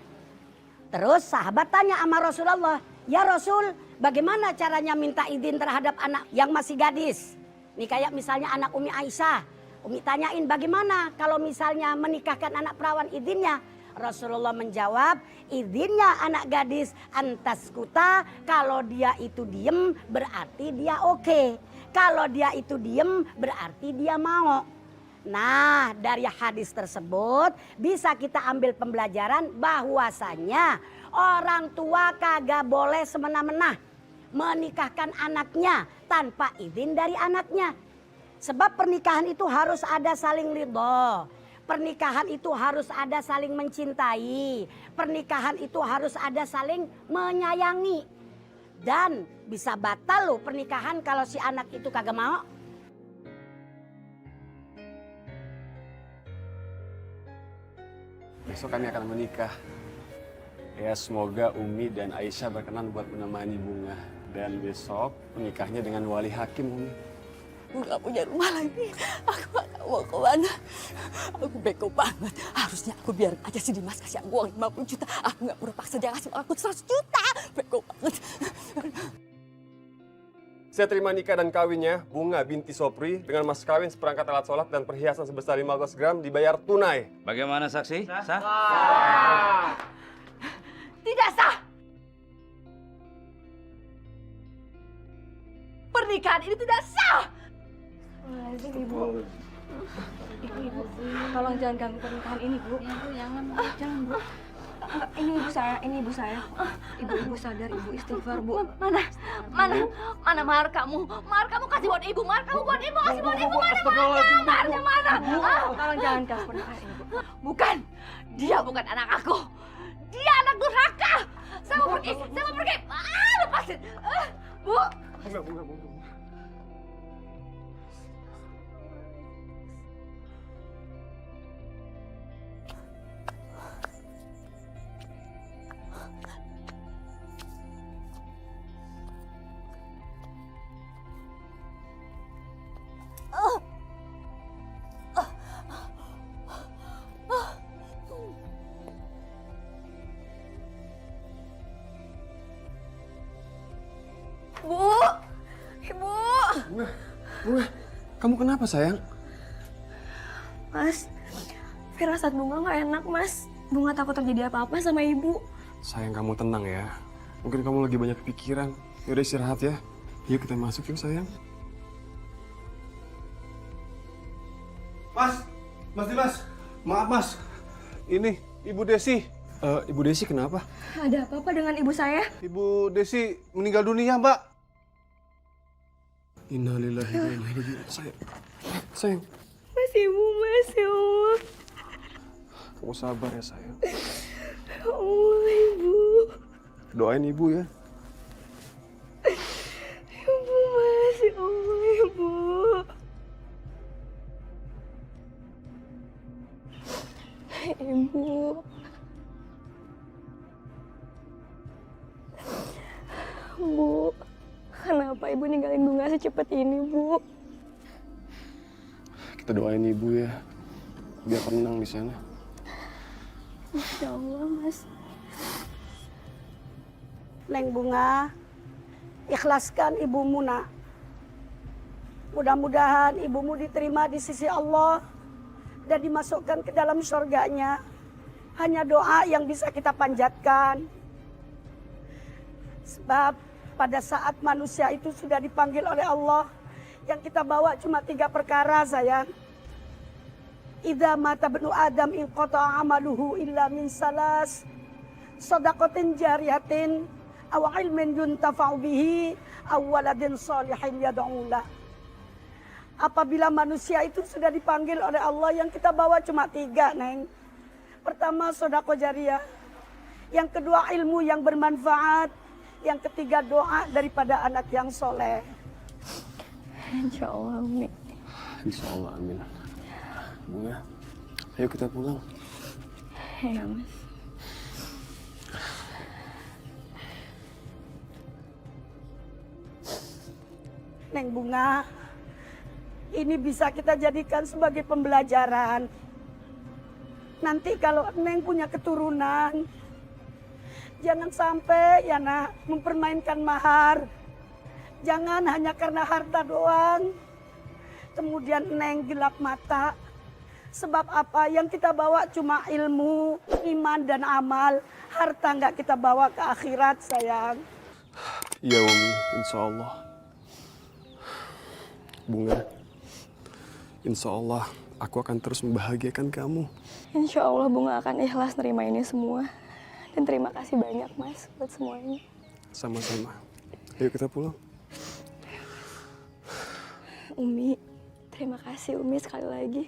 Terus sahabat tanya sama Rasulullah, ya Rasul, bagaimana caranya minta izin terhadap anak yang masih gadis? Nih kayak misalnya anak Umi Aisyah. Umi tanyain bagaimana kalau misalnya menikahkan anak perawan izinnya? Rasulullah menjawab, izinnya anak gadis antaskuta, kalau dia itu diem berarti dia oke. Kalau dia itu diem berarti dia mau. Nah, dari hadis tersebut bisa kita ambil pembelajaran bahwasanya orang tua kagak boleh semena-mena menikahkan anaknya tanpa izin dari anaknya. Sebab pernikahan itu harus ada saling ridho. Pernikahan itu harus ada saling mencintai. Pernikahan itu harus ada saling menyayangi. Dan bisa batal loh pernikahan kalau si anak itu kagak mau. Besok kami akan menikah. Ya semoga Umi dan Aisyah berkenan buat menemani Bunga. Dan besok menikahnya dengan wali hakim Umi. Aku gak punya rumah lagi. Aku gak tahu mau kemana. Aku beko banget. Harusnya aku biarin aja si Dimas kasih aku uang 50 juta. Aku gak perlu paksa dia ngasih aku 100 juta. Beko banget. Saya terima nikah dan kawinnya Bunga binti Sopri dengan mas kawin seperangkat alat sholat dan perhiasan sebesar 15 gram dibayar tunai. Bagaimana saksi? Sah? Tidak sah. Pernikahan ini tidak sah. Ibu. Ibu, tolong jangan ganggu pernikahan ini, Bu. Ya, Bu, jangan, Bu. Enggak, ini ibu saya. Ibu sadar, Ibu istighfar, Bu. Mana mahar kamu? Mahar kamu kasih buat ibu, mahar kamu buat ibu, kasih buat ibu, maharnya mana? Tolong jangan ganggu pernikahan ini, Bu. Bukan, dia bukan anak aku. Dia anak durhaka. Saya mau pergi. Lepasin. Bu. Bunga. Ibu. Bunga, kamu kenapa sayang? Mas, firasat Bunga nggak enak, Mas. Bunga takut terjadi apa-apa sama Ibu. Sayang kamu tenang ya. Mungkin kamu lagi banyak pikiran. Yaudah istirahat ya. Yuk kita masuk yuk sayang. Mas Dimas, maaf Mas. Ini Ibu Desi. Ibu Desi kenapa? Ada apa-apa dengan ibu saya? Ibu Desi meninggal dunia, Mbak. Innalillahi wa inna ilaihi raji'un. Sayang. Mas, Ibu, Mas, ya Allah. Kamu sabar ya sayang. Ya Allah, Ibu. Doain Ibu ya. Ibu, Mas, ya Allah, Ibu. Ibu. Bu, kenapa Ibu ninggalin Bunga secepat ini, Bu? Kita doain Ibu ya. Biar tenang di sana. Masya Allah, Mas. Neng Bunga, ikhlaskan ibumu nak. Mudah-mudahan ibumu diterima di sisi Allah dan dimasukkan ke dalam surganya. Hanya doa yang bisa kita panjatkan. Sebab pada saat manusia itu sudah dipanggil oleh Allah, yang kita bawa cuma 3 perkara, sayang. Idza mata ibnu Adam inqata amaluhu illa min salas. Shadaqatin jariyatin aw ilmin yuntafa'u bihi aw waladin shalihin yad'u lah. Apabila manusia itu sudah dipanggil oleh Allah, yang kita bawa cuma 3, Neng. Pertama, sedekah jariyah. Yang kedua, ilmu yang bermanfaat. Yang ketiga, doa daripada anak yang soleh. Insya Allah, Umi. Insya Allah, amin. Bunga, ayo kita pulang. Ya, Mas. Neng Bunga, ini bisa kita jadikan sebagai pembelajaran. Nanti kalau Neng punya keturunan, jangan sampai ya nak mempermainkan mahar. Jangan hanya karena harta doang. Kemudian Neng gelap mata. Sebab apa? Yang kita bawa cuma ilmu, iman dan amal. Harta nggak kita bawa ke akhirat, sayang. Iya Umi, insya Allah. Bunga, insya Allah aku akan terus membahagiakan kamu. Insya Allah Bunga akan ikhlas nerima ini semua. Dan terima kasih banyak, Mas, buat semuanya. Sama-sama. Ayo kita pulang. Umi, terima kasih Umi sekali lagi.